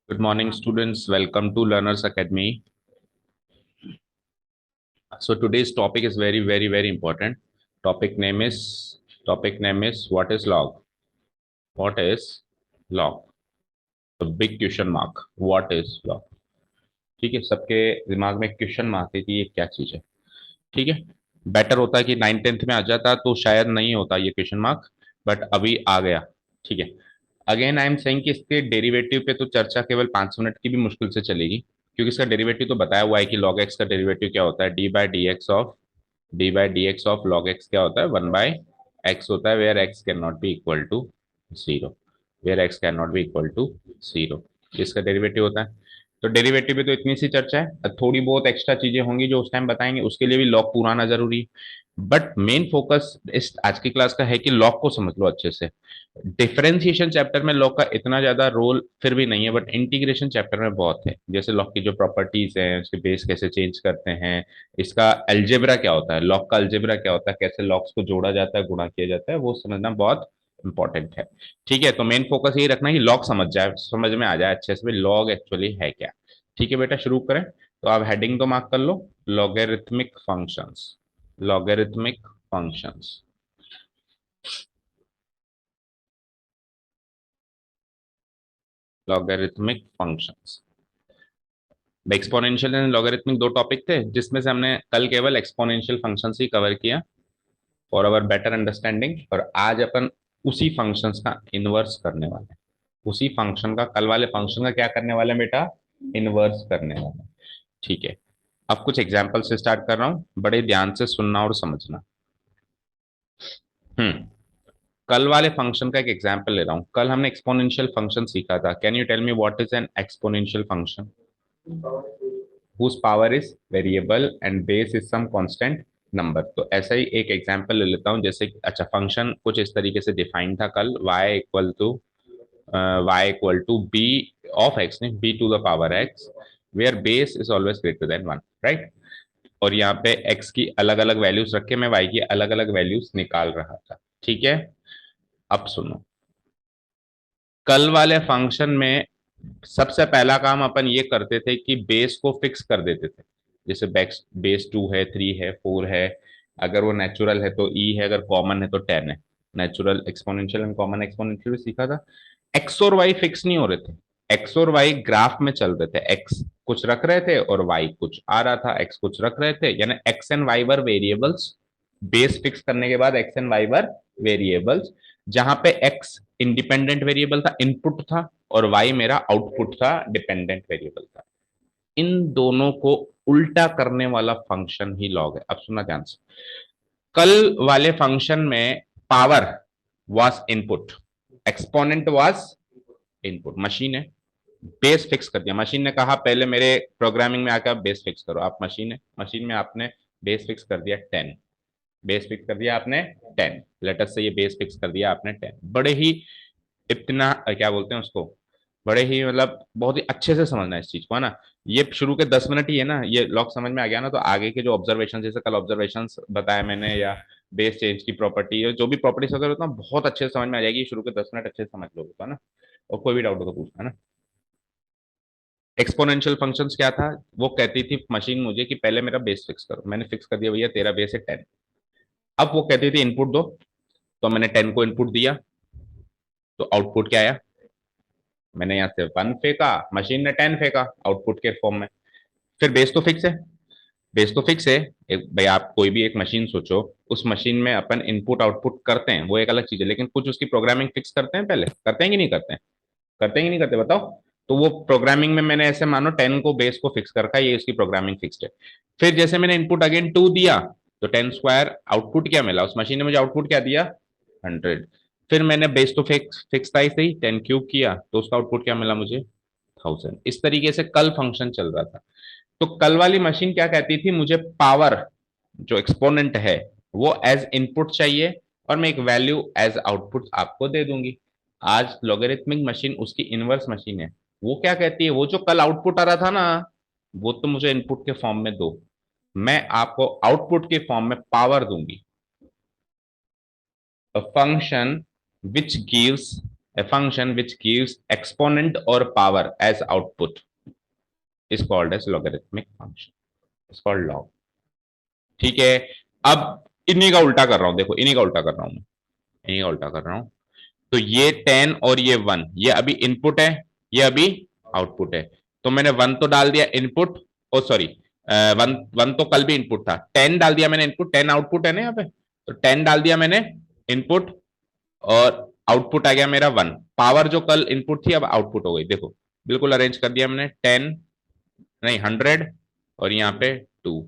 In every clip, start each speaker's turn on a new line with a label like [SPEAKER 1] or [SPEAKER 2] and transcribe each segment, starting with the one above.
[SPEAKER 1] Good morning, students. Welcome to Learners Academy. So today's topic is very important. Topic name is what is log? What is log? The big question mark. What is log? ठीक है, सबके दिमाग में question mark है कि ये क्या चीज है. ठीक है. बेटर होता है कि 9th-10th में आ जाता तो शायद नहीं होता ये क्वेश्चन मार्क, बट अभी आ गया. ठीक है. अगेन आई एम सेइंग कि इसके डेरिवेटिव पे तो चर्चा केवल 5 मिनट की भी मुश्किल से चलेगी, क्योंकि इसका डेरिवेटिव तो बताया हुआ है कि log x का डेरिवेटिव क्या होता है. D by d x of log x क्या होता है. 1/x होता है, where x can not be equal to zero. Where x can not be equal to zero, इसका डेरिवेटिव होता है. तो डेरिवेटिव पे तो इतनी सी चर्चा है, थोड़ी बहुत एक्स्ट्रा चीजें होंगी जो उस टाइम बताएंगे, उसके लिए भी लॉग पूरा आना जरूरी है. बट मेन फोकस इस आज की क्लास का है कि लॉग को समझ लो अच्छे से. डिफरेंशिएशन चैप्टर में लॉग का इतना ज्यादा रोल फिर भी नहीं है, बट इंटीग्रेशन चैप्टर में बहुत है. जैसे लॉग की जो प्रॉपर्टीज हैं, उसके बेस कैसे चेंज करते हैं, इसका अलजेब्रा क्या होता है, लॉग का अलजेब्रा क्या होता है, कैसे लॉग्स को जोड़ा जाता है, गुणा किया जाता है, वो समझना बहुत इंपॉर्टेंट है. ठीक है, तो मेन फोकस यही रखना है कि लॉग समझ जाए, समझ में आ जाए अच्छे से लॉग एक्चुअली है क्या. ठीक है बेटा, शुरू करें. तो आप हेडिंग तो मार्क कर लो. Logarithmic functions. Logarithmic functions. Logarithmic functions. Exponential and logarithmic दो टॉपिक थे, जिसमें से हमने कल केवल एक्सपोनेंशियल फंक्शंस ही कवर किया फॉर अवर बेटर अंडरस्टैंडिंग, और आज अपन उसी फंक्शंस का इनवर्स करने वाले हैं. उसी फंक्शन का, कल वाले फंक्शन का क्या करने वाले हैं बेटा, इनवर्स करने वाले हैं. ठीक है. अब कुछ एग्जाम्पल से स्टार्ट कर रहा हूं, बड़े ध्यान से सुनना और समझना. हम्म. कल वाले फंक्शन का एक एग्जाम्पल ले रहा हूं. कल हमने एक्सपोनेंशियल फंक्शन सीखा था. Can you tell me what is an exponential function whose power is variable and base is some constant number. तो ऐसा ही एक एग्जांपल ले लेता हूं. जैसे अच्छा, फंक्शन कुछ इस तरीके से डिफाइन था कल. y equal to b of x, नहीं, b to the power x, where base is always greater than one, right. और यहाँ पे x की अलग अलग वैल्यूज रख के मैं y की अलग अलग वैल्यूज निकाल रहा था. ठीक है. अब सुनो, कल वाले फंक्शन में सबसे पहला काम अपन ये करते थे कि बेस को फिक्स कर देते थे. जैसे बेस 2 है, 3 है, 4 है. अगर वो नेचुरल है तो ई है, अगर कॉमन है तो 10 है. Natural exponential and common exponential भी सीखा था. एक्स और वाई फिक्स नहीं हो रहे थे. एक्स और वाई ग्राफ में चल रहे थे. एक्स कुछ रख रहे थे और वाई कुछ आ रहा था. एक्स कुछ रख रहे थे, यानी x and why were variables. Base fix करने के बाद x and why were variables, जहां पे एक्स इंडिपेंडेंट वेरिएबल था, इनपुट था, और वाई मेरा आउटपुट था, डिपेंडेंट वेरिएबल था. इन दोनों को उल्टा करने वाला फंक्शन ही लॉग है. अब सुनना ध्यान से. कल वाले फंक्शन में power was input, exponent was input. Machine है, बेस फिक्स कर दिया. मशीन ने कहा पहले मेरे प्रोग्रामिंग में आकर आप बेस फिक्स करो. आप मशीन है, मशीन में आपने बेस फिक्स कर दिया 10. बेस फिक्स कर दिया आपने 10. लेटेस्ट से ये बेस फिक्स कर दिया आपने 10. बड़े ही इतना क्या बोलते हैं उसको, बड़े ही मतलब बहुत ही अच्छे से समझना है इस चीज को, है ना. ये शुरू के 10 मिनट ही है ना, ये लॉग समझ में आ गया ना, तो आगे के जो ऑब्जर्वेशन, जैसे कल ऑब्जर्वेशन बताया मैंने, या बेस चेंज की प्रॉपर्टी, जो भी प्रॉपर्टीज वगैरह होता है, बहुत अच्छे से समझ में आ जाएगी. शुरू के 10 मिनट अच्छे से समझ लोगे तो, है ना. और कोई भी डाउट हो तो पूछना, है ना. एक्सपोनेंशियल फंक्शंस क्या था, वो कहती थी मशीन मुझे कि पहले मेरा बेस फिक्स करो. मैंने फिक्स कर दिया, भैया तेरा बेस है 10. अब वो कहती थी इनपुट दो, तो मैंने 10 को इनपुट दिया. तो आउटपुट क्या आया, मैंने यहाँ से 1 फेंका, मशीन ने 10 फेंका आउटपुट के फॉर्म में. फिर बेस तो फिक्स है. बेस तो फिक्स है. एक भाई, आप कोई भी एक मशीन सोचो, उस मशीन में अपन इनपुट आउटपुट करते हैं, वो एक अलग चीज है, लेकिन कुछ उसकी प्रोग्रामिंग फिक्स करते हैं पहले. करते हैं कि नहीं करते हैं? करते हैं कि नहीं करते, बताओ. तो वो प्रोग्रामिंग में मैंने ऐसे मानो 10 को बेस को फिक्स कर रखा है, ये उसकी प्रोग्रामिंग फिक्स्ड है. फिर जैसे मैंने इनपुट अगेन 2 दिया, तो 10 स्क्वायर आउटपुट क्या मिला, उस मशीन ने मुझे आउटपुट क्या दिया, 100. फिर मैंने बेस तो फिक्स फिक्स था ही सही, 10 क्यूब किया तो उसका आउटपुट क्या मिला मुझे, 1000. इस तरीके से कल फंक्शन चल रहा था. तो कल वाली मशीन क्या कहती थी, मुझे पावर जो एक्सपोनेंट है वो एज इनपुट चाहिए, और मैं एक वैल्यू एज आउटपुट आपको दे दूंगी. आज लॉगरिथमिक मशीन उसकी इनवर्स मशीन है. वो क्या कहती है, वो जो कल आउटपुट आ रहा था ना, वो तो मुझे इनपुट के फॉर्म में दो, मैं आपको आउटपुट के फॉर्म में पावर दूंगी. A function which gives a function which gives exponent or power as output is called as logarithmic function. It's called log. ठीक है, अब इन्हीं का उल्टा कर रहा हूं, देखो इन्हीं का उल्टा कर रहा हूं, इन्हीं का उल्टा कर रहा हूं। तो ये 10 और ये 1, ये अभी इनपुट है, ये अभी आउटपुट है। तो मैंने 1 तो डाल दिया इनपुट, ओ सॉरी, 1 तो कल भी इनपुट था, 10 डाल दिया मैंने इनपुट, 10 आउटपुट है ना यहाँ पे, तो 10 डाल दिया मैंने इनपुट और आउटपुट आ गया मेरा 1। पावर जो कल इनपुट थी अब आउटपुट हो गई, देखो बिल्कुल अरेंज कर दिया मैंने, 10 नहीं 100 और यहाँ पे 2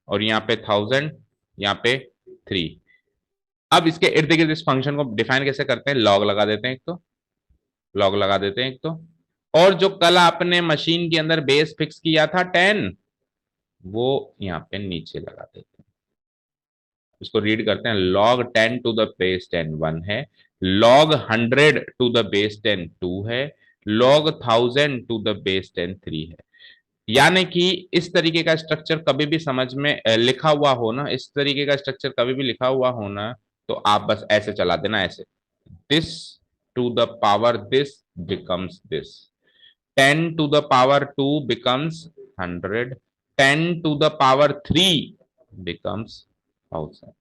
[SPEAKER 1] और यहाँ पे 1000, यहाँ पे 3। अब इसके इर्द गिर्द इस फंक्शन को डिफाइन कैसे करते हैं, लॉग लगा देते हैं एक तो, लॉग लगा देते हैं एक तो, और जो कल आपने मशीन के अंदर बेस फिक्स किया था 10, वो यहाँ पे नीचे लगा देते हैं। इसको रीड करते हैं, log 10 टू द बेस 10 1 है, log 100 टू द बेस 10 2 है, log 1000 टू द बेस 10 3 है। यानी कि इस तरीके का स्ट्रक्चर कभी भी समझ में लिखा हुआ हो ना, इस तरीके का स्ट्रक्चर कभी भी लिखा हुआ हो ना, तो आप बस ऐसे चला देना, ऐसे this to the power this becomes this, 10 to the power 2 becomes 100, 10 to the power 3 becomes 1000।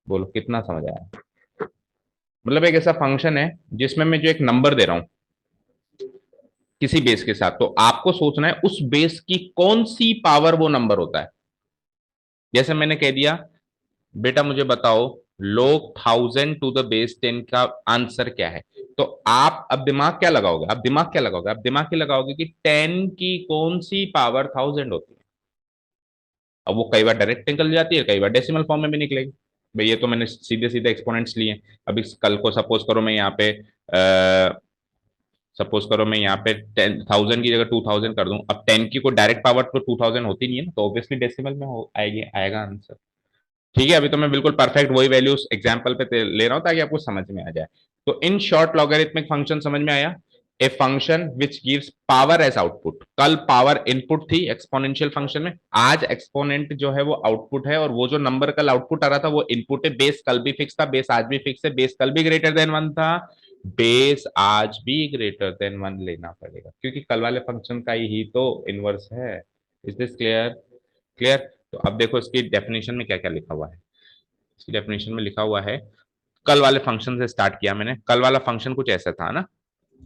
[SPEAKER 1] बोलो कितना समझ आया? मतलब एक ऐसा फंक्शन है जिसमें मैं जो एक नंबर दे रहा हूं किसी बेस के साथ, तो आपको सोचना है उस बेस की कौन सी पावर वो नंबर होता है। जैसे मैंने कह दिया बेटा मुझे बताओ log 1000 टू द बेस 10 का आंसर क्या है, तो आप अब दिमाग क्या लगाओगे, आप दिमाग क्या लगाओगे, आप दिमाग क्या लगाओगे कि 10 की कौन सी पावर 1000 होती है। अब वो कई बार डायरेक्ट निकल जाती है, कई बार डेसिमल फॉर्म में भी निकलेगी। भाई ये तो मैंने सीधे सीधे एक्सपोनेंट्स लिए। अभी कल को सपोज करो मैं यहाँ पे सपोज करो मैं यहाँ पे 10,000 की जगह 2000 कर दूं, अब 10 की कोई डायरेक्ट पावर तो 2000 होती नहीं है ना, तो ऑब्वियसली डेसिमल में आएगी, आएगा आंसर। ठीक है, अभी तो मैं बिल्कुल परफेक्ट वही वैल्यूज एग्जांपल पे ले रहा हूं ताकि आपको समझ में आ जाए। तो इन शॉर्ट लॉगरिथमिक फंक्शन समझ में आया, a function which gives power as output. कल पावर इनपुट थी एक्सपोनेंशियल फंक्शन में, आज एक्सपोनेंट जो है वो आउटपुट है, और वो जो नंबर कल आउटपुट आ रहा था वो इनपुट है। बेस कल भी फिक्स था, बेस आज भी फिक्स है, बेस कल भी ग्रेटर देन 1 था, बेस आज भी ग्रेटर देन 1 लेना पड़ेगा, क्योंकि कल वाले फंक्शन का ही तो इनवर्स है। Is this clear? क्लियर। तो अब देखो इसकी डेफिनेशन में क्या क्या लिखा हुआ है। इसकी डेफिनेशन में लिखा हुआ है, कल वाले फंक्शन से स्टार्ट किया मैंने। कल वाला फंक्शन कुछ ऐसा था ना,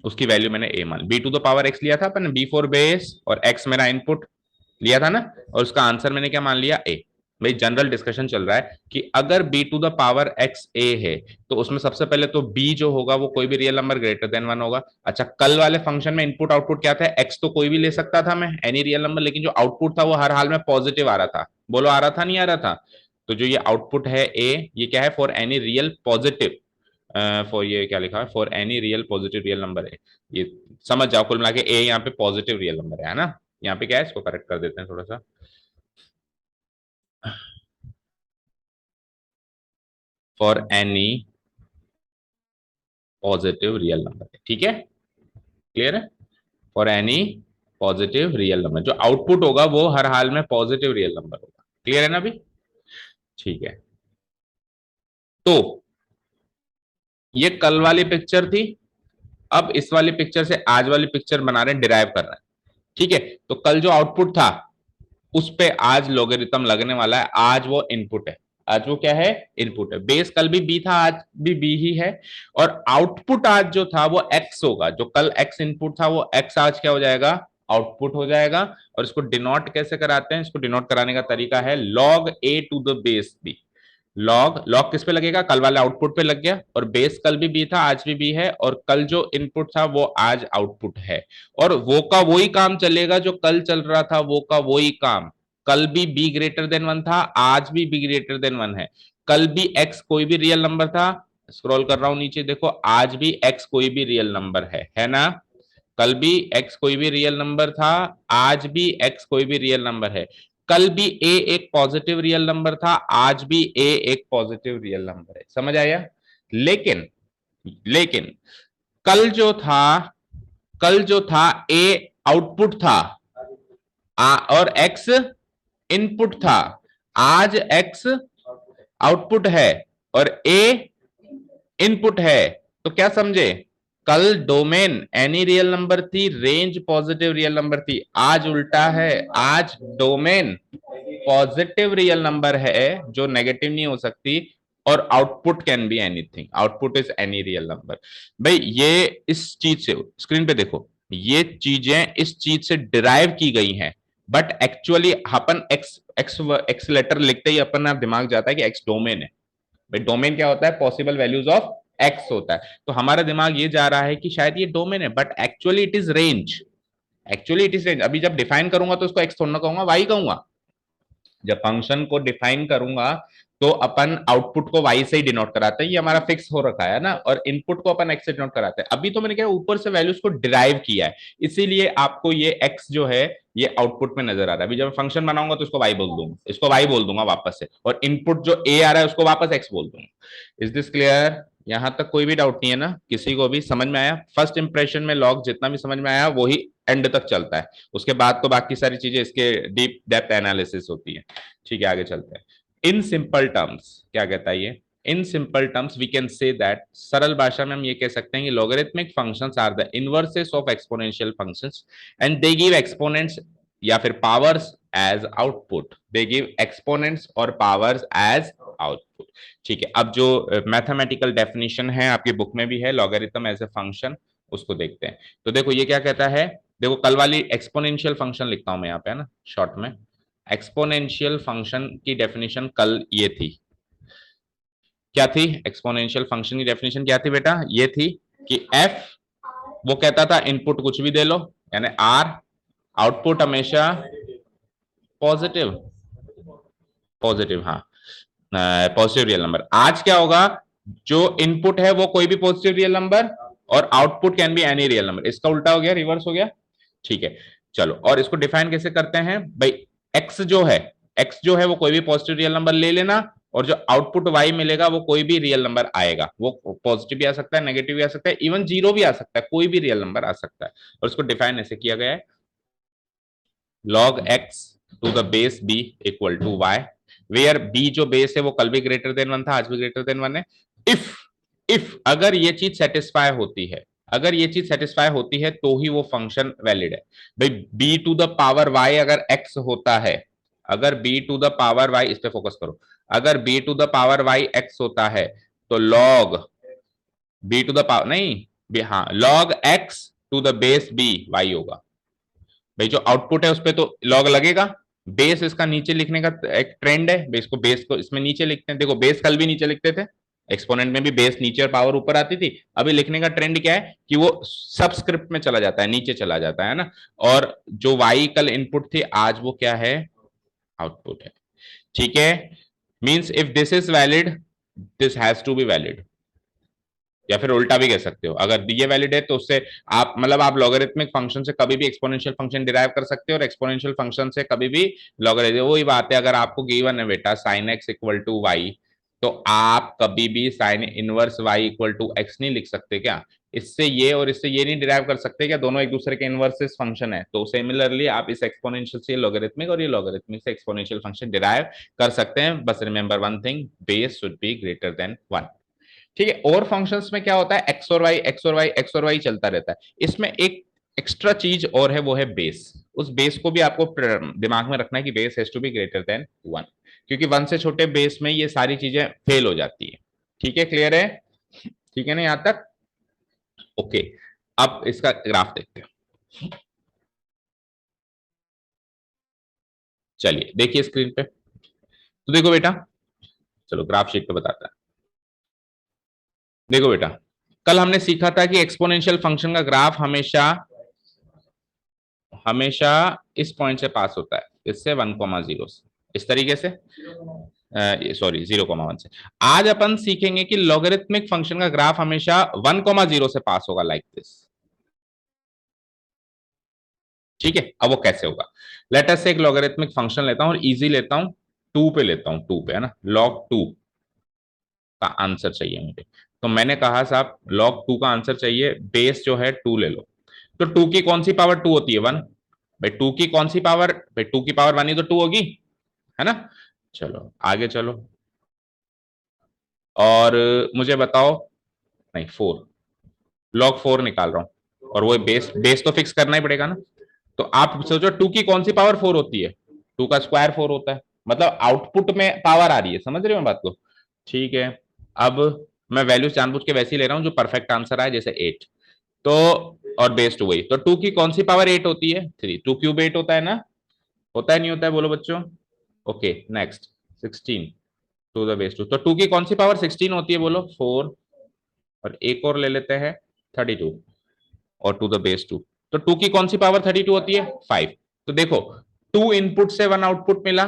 [SPEAKER 1] उसकी वैल्यू मैंने ए मान, b to the power x लिया था अपन, बी फॉर बेस और एक्स मेरा इनपुट लिया था ना, और उसका आंसर मैंने क्या मान लिया, ए। भाई जनरल डिस्कशन चल रहा है कि अगर b to the power x a है, तो उसमें सबसे पहले तो b जो होगा वो कोई भी रियल नंबर ग्रेटर देन 1 होगा। अच्छा, कल वाले फंक्शन में इनपुट आउटपुट क्या था, x तो कोई भी ले सकता था मैं, एनी रियल नंबर, लेकिन जो आउटपुट था वो हर हाल में पॉजिटिव आ रहा था। बोलो आ रहा था नहीं आ रहा था? तो जो ये आउटपुट है a, ये क्या है, for any real positive, for ये क्या लिखा है, for any real positive real number है। ये समझ जाओ, कुल मिला के a यहाँ पे पॉजिटिव रियल नंबर है ना। यहाँ पे क्या है, इसको करेक्ट कर देते हैं थोड़ा सा, for any positive real number है। ठीक है, क्लियर है? For any positive real number, जो आउटपुट होगा वो हर हाल में पॉजिटिव रियल नंबर होगा। क्लियर है ना अभी? ठीक है, तो ये कल वाली पिक्चर थी, अब इस वाली पिक्चर से आज वाली पिक्चर बना रहे हैं, डिराइव कर रहे हैं। ठीक है, तो कल जो आउटपुट था उस पे आज लोगरिथम लगने वाला है, आज वो इनपुट है, आज वो क्या है, इनपुट है। बेस कल भी बी था, आज भी बी ही है, और आउटपुट आज जो था वो एक्स होगा। जो कल एक्स इनपुट था वो एक्स आज क्या हो जाएगा, आउटपुट हो जाएगा। और इसको डिनोट कैसे कराते हैं, इसको डिनोट कराने का तरीका है log a to the base b। Log log किस पे लगेगा, कल वाले आउटपुट पे लग गया, और बेस कल भी बी था, आज भी बी है, और कल जो इनपुट था वो आज आउटपुट है, और वो का वही काम चलेगा जो कल चल रहा था, वो का वही काम। कल भी बी ग्रेटर देन 1 था, आज भी बी ग्रेटर देन 1 है। कल भी एक्स कोई भी रियल नंबर था, स्क्रॉल कर रहा हूं नीचे देखो, आज भी एक्स कोई भी रियल नंबर है ना। कल भी एक्स कोई भी रियल नंबर था, आज भी एक्स कोई भी रियल नंबर है। कल भी ए एक पॉजिटिव रियल नंबर था, आज भी ए एक पॉजिटिव रियल नंबर है। समझ आया? लेकिन लेकिन कल जो था, कल जो था ए आउटपुट था, और एक्स इनपुट था। आज एक्स आउटपुट है और ए इनपुट है। तो क्या समझे, कल डोमेन एनी रियल नंबर थी, रेंज पॉजिटिव रियल नंबर थी। आज उल्टा है, आज डोमेन पॉजिटिव रियल नंबर है जो नेगेटिव नहीं हो सकती, और output can be anything, output is any real number. भाई ये इस चीज से, स्क्रीन पे देखो, ये चीजें इस चीज से डिराइव की गई हैं, बट एक्चुअली अपन एक्स एक्स एक्स लेटर लिखते ही अपन आप दिमाग जाता है कि एक्स डोमेन है। भाई डोमेन क्या होता है? पॉसिबल वैल्यूज ऑफ एक्स होता है। तो हमारा दिमाग ये जा रहा है कि शायद ये डोमेन है, but actually it is range, actually it is range. अभी जब डिफाइन करूंगा तो उसको एक्स थोड़ा ना कहूंगा, वाई कहूंगा। जब फंक्शन को डिफाइन करूंगा तो अपन आउटपुट को y से ही डिनोट कराते हैं, ये हमारा फिक्स हो रखा है ना, और इनपुट को अपन x से डिनोट कराते हैं। अभी तो मैंने क्या ऊपर से वैल्यूज को डिराइव किया है, इसीलिए आपको ये x जो है ये आउटपुट में नजर आ रहा है। अभी जब फंक्शन बनाऊंगा तो इसको y बोल दूंगा, इसको y बोल दूंगा वापस से, और इनपुट जो a आ रहा है उसको वापस x बोल दूंगा। Is this clear? यहां तक कोई भी डाउट नहीं है ना? किसी को भी समझ में आया? फर्स्ट इंप्रेशन में लॉग जितना भी समझ में आया वही एंड तक चलता है, उसके बाद तो बाकी सारी चीजें इसके डीप डेप्थ एनालिसिस होती है। ठीक है, आगे चलते हैं। इन सिंपल टर्म्स क्या कहता है ये? In simple terms we can say that, सरल भाषा में हम ये कह सकते हैं कि logarithmic functions are the inverses of exponential functions and they give exponents या फिर powers as output. They give exponents और पावर्स एज आउटपुट। ठीक है, अब जो मैथमेटिकल डेफिनेशन है आपकी बुक में भी है, लॉगरिथम एज ए फंक्शन, उसको देखते हैं। तो देखो ये क्या कहता है, देखो कल वाली एक्सपोनेंशियल फंक्शन लिखता हूं मैं यहाँ पे, है ना, शॉर्ट में। एक्सपोनेंशियल फंक्शन की डेफिनेशन कल ये थी, क्या थी? एक्सपोनेंशियल फंक्शन की डेफिनेशन क्या थी बेटा? ये थी कि एफ, वो कहता था इनपुट कुछ भी दे लो, यानी आर, आउटपुट हमेशा पॉजिटिव, पॉजिटिव, हाँ, पॉजिटिव रियल नंबर। आज क्या होगा? जो इनपुट है वो कोई भी पॉजिटिव रियल नंबर, और output can be any real number. इसका उल्टा हो गया, रिवर्स हो गया। ठीक है, चलो, और इसको डिफाइन कैसे करते हैं भाई? एक्स जो है, एक्स जो है वो कोई भी पॉजिटिव रियल नंबर ले लेना, और जो आउटपुट वाई मिलेगा वो कोई भी रियल नंबर आएगा। वो पॉजिटिव भी आ सकता है, नेगेटिव भी आ सकता है, इवन जीरो भी आ सकता है, कोई भी रियल नंबर आ सकता है। और इसको डिफाइन ऐसे किया गया है, log x to the base b equal to y, where b जो बेस है वो कल भी ग्रेटर देन 1 था, आज भी ग्रेटर देन 1 है। इफ, इफ अगर ये चीज सेटिस्फाई होती है, अगर ये चीज सेटिस्फाई होती है तो ही वो फंक्शन वैलिड है। भाई b to the power y अगर x होता है, अगर b to the power y, इस पे फोकस करो, अगर b to the power y x होता है तो log b to the power नहीं, हाँ, log x to the base b y होगा। भाई जो आउटपुट है उस पर तो लॉग लगेगा। बेस इसका नीचे लिखने का एक ट्रेंड है, बेस को, बेस को इसमें नीचे लिखते हैं। देखो बेस कल भी नीचे लिखते थे, एक्सपोनेंट में भी बेस नीचे और पावर ऊपर आती थी। अभी लिखने का ट्रेंड क्या है कि वो सबस्क्रिप्ट में चला जाता है, नीचे चला जाता है ना। और जो वाई कल इनपुट थी, आज वो क्या है? आउटपुट है। ठीक है, means if this is valid, this has to be valid, या फिर उल्टा भी कह सकते हो, अगर ये वैलिड है तो उससे आप, मतलब आप लॉगरिथमिक फंक्शन से कभी भी एक्सपोनेंशियल फंक्शन डिराइव कर सकते हो, और एक्सपोनेंशियल फंक्शन से कभी भी लॉगरिथम। वही बात है, अगर आपको गिवन है बेटा sine x equal to y, तो आप कभी भी sine inverse y equal to x नहीं लिख सकते क्या? इससे ये और इससे ये नहीं डिराइव कर सकते क्या? दोनों एक दूसरे के इनवर्सेस फंक्शन है। तो सिमिलरली आप इस एक्सपोनेंशियल से लॉगरिथमिक और ये लॉगरिथमिक से एक्सपोनेंशियल फंक्शन डिराइव कर सकते हैं। बस remember one thing, base should be greater than 1। ठीक है, और फंक्शंस में क्या होता है? एक्स और वाई, एक्स और वाई, एक्स और वाई चलता रहता है। इसमें एक एक्स्ट्रा चीज और है, वो है बेस। उस बेस को भी आपको दिमाग में रखना है कि base has to be greater than 1, क्योंकि 1 से छोटे बेस में ये सारी चीजें फेल हो जाती है। ठीक है, क्लियर है? ठीक है ना यहां तक? ओके, अब इसका ग्राफ देखते हैं। चलिए देखिए स्क्रीन पे, तो देखो बेटा, चलो ग्राफ शीट पे बताता है। देखो बेटा, कल हमने सीखा था कि एक्सपोनेंशियल फंक्शन का ग्राफ हमेशा हमेशा इस पॉइंट से पास होता है, इससे 1,0 से, इस तरीके से, सॉरी 0,1 से। आज अपन सीखेंगे कि लॉगरिथमिक फंक्शन का ग्राफ हमेशा 1,0 से पास होगा, लाइक दिस। ठीक है, अब वो कैसे होगा? लेट अस से एक लॉगरिथमिक फंक्शन लेता हूं और इजी लेता हूं, 2 पे लेता हूं, 2 पे, है ना, log 2 का आंसर चाहिए मुझे। तो मैंने कहा साहब log 2 का आंसर चाहिए, बेस जो है 2 ले लो। तो 2 की कौन सी पावर 2 होती है? 1। भाई 2 की कौन सी पावर? भाई 2 की पावर 1 ही तो 2 होगी, है ना। चलो आगे चलो, और मुझे बताओ, नहीं 4, log 4 निकाल रहा हूं, और वो बेस बेस तो फिक्स करना ही पड़ेगा ना। तो आप सोचो 2 की कौन सी पावर 4 होती है, 2 का स्क्वायर 4 होता है, मतलब आउटपुट में पावर आ रही है, समझ रहे हो बात को। ठीक है, अब मैं वैल्यूज जानबूझ के वैसे ही ले रहा हूं जो परफेक्ट आंसर आए, जैसे 8। तो और बेस 2 वही, तो 2 की कौन सी पावर 8 होती है, 3। 2 क्यूब 8 होता है ना, होता है नहीं होता है, बोलो बच्चों। Okay next 16 to the base 2, तो 2 की कौन सी पावर 16 होती है, बोलो 4। और एक और ले लेते हैं 32, और टू द बेस 2, तो 2 की कौन सी पावर 32 होती है, 5। तो देखो 2 इनपुट से 1 आउटपुट मिला,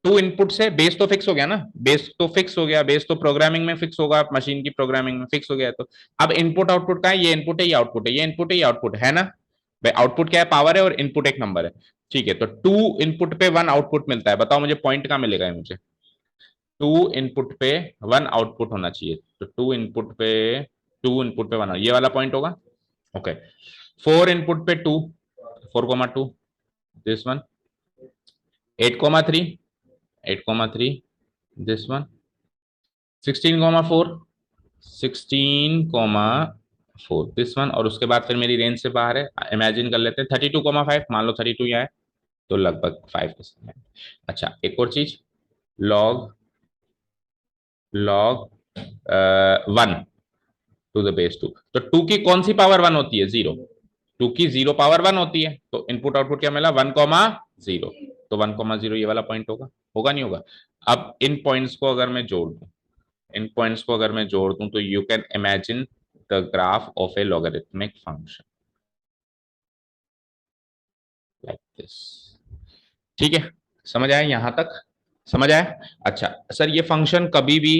[SPEAKER 1] 2 इनपुट से बेस तो फिक्स हो गया ना, बेस तो फिक्स हो गया, बेस तो प्रोग्रामिंग में फिक्स होगा, मशीन की प्रोग्रामिंग में फिक्स हो गया। तो अब इनपुट आउटपुट का है, ये इनपुट है, ये आउटपुट है, ये इनपुट है, ये आउटपुट है ना भाई। आउटपुट क्या है, पावर है, और इनपुट एक नंबर है। ठीक है, तो 2 इनपुट पे 1 आउटपुट मिलता है, बताओ मुझे पॉइंट कहां मिलेगा ये मुझे। 2 इनपुट पे 1 आउटपुट होना चाहिए, तो 2 इनपुट पे 1, ये वाला पॉइंट होगा। ओके, 4 इनपुट पे 2, 4,2, this one. 8,3, 8,3, this one. 16,4, 16,4, this one. और उसके बाद फिर मेरी रेंज से बाहर है, इमेजिन कर लेते हैं 32,5, मान लो 32 यहाँ है, तो लगभग 5%। अच्छा एक और चीज, log log 1 to the base 2, तो 2 की कौन सी पावर 1 होती है, 0। 2 की 0 पावर 1 होती है, तो इनपुट आउटपुट क्या मिला, 1,0, तो 1,0 ये वाला पॉइंट होगा, होगा नहीं होगा। अब इन पॉइंट्स को अगर मैं जोड़ दूं, इन पॉइंट्स को अगर मैं जोड़ दूं, तो you can imagine the graph of A logarithmic function like this. ठीक है, समझ आया यहां तक, समझ आया। अच्छा सर ये फंक्शन कभी भी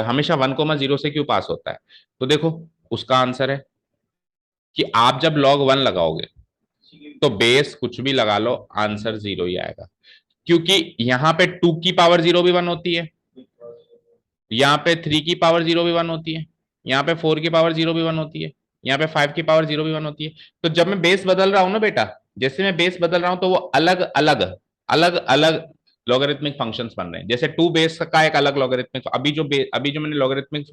[SPEAKER 1] हमेशा 1,0 से क्यों पास होता है, तो देखो उसका आंसर है कि आप जब log 1 लगाओगे, तो बेस कुछ भी लगा लो, आंसर 0 ही आएगा, क्योंकि यहाँ पे 2 की पावर 0 भी 1 होती है, यहाँ पे 3 की पावर 0 भी 1 होती है, यहाँ पे 4 की पावर 0 भी 1 होती है, यहाँ पे 5 की पावर 0 भी 1 होती है। तो जब मैं बेस बदल रहा हूं ना बेटा, जैसे मैं बेस बदल रहा हूं, तो वो अलग अलग अलग अलग लॉगरिथमिक फंक्शंस बन रहे हैं। जैसे 2 बेस का एक अलग लॉगरिथमिक, अभी जो मैंने लॉगरिथमिक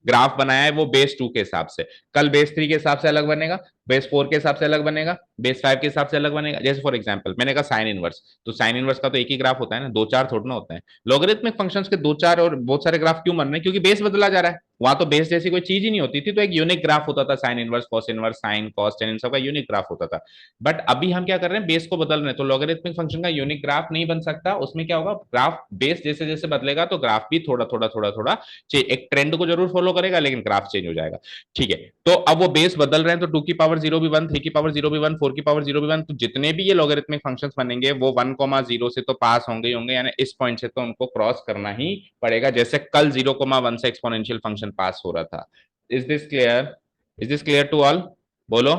[SPEAKER 1] ग्राफ बनाया है वो बेस 2 के हिसाब से, कल बेस 3 के हिसाब से अलग बनेगा, बेस 4 के हिसाब से अलग बनेगा, बेस 5 के हिसाब से अलग बनेगा। जैसे फॉर एग्जाम्पल मैंने कहा साइन इनवर्स, तो साइन इनवर्स का तो एक ही ग्राफ होता है ना, दो चार थोड़ा ना होता है। लॉगरिथमिक फंक्शंस के दो चार और बहुत सारे ग्राफ क्यों बन रहे हैं, क्योंकि बेस बदला जा रहा है। वहां तो बेस जैसी कोई चीज ही नहीं होती थी, तो एक यूनिक ग्राफ होता था, sine inverse, cos inverse, sine cos tan, इन सब का यूनिक ग्राफ होता था। बट अभी हम क्या कर रहे हैं, बेस को बदल रहे हैं, तो लॉगरिथमिक फंक्शन का यूनिक ग्राफ नहीं बन सकता। उसमें क्या होगा, ग्राफ बेस जैसे जैसे बदलेगा, तो ग्राफ भी थोड़ा थोड़ा थोड़ा थोड़ा एक ट्रेंड को जरूर फॉलो करेगा, लेकिन ग्राफ चेंज हो जाएगा। ठीक है, तो अब वो बेस बदल रहे हैं, तो 2 की पावर 0 भी 1, 3 की पावर 0 भी 1, 4 की पावर 0 भी 1, तो जितने भी ये लॉगरिथमिक फंक्शंस बनेंगे वो 1,0 से तो पास होंगे ही होंगे, यानी इस पॉइंट से तो उनको क्रॉस करना ही पड़ेगा, जैसे कल 0,1 से एक्सपोनेंशियल फंक्शन पास हो रहा था। Is this clear, is this clear to all, बोलो।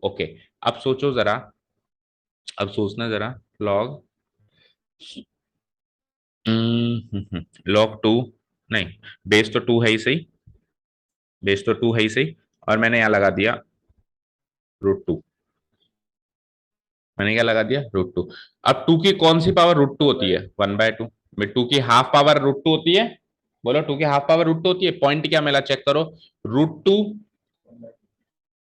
[SPEAKER 1] ओके अब सोचो जरा, अब सोचना जरा, लॉग log 2, नहीं बेस तो 2 है ही सही, बेस तो 2 है ही सही, और मैंने यहां लगा दिया √2, मैंने क्या लगा दिया, √2। अब 2 की कौन सी पावर √2 होती है, 1/2। 2 की हाफ पावर √2 होती है, बोलो 2 की हाफ पावर √2 होती है। पॉइंट क्या मिला चेक करो, √2,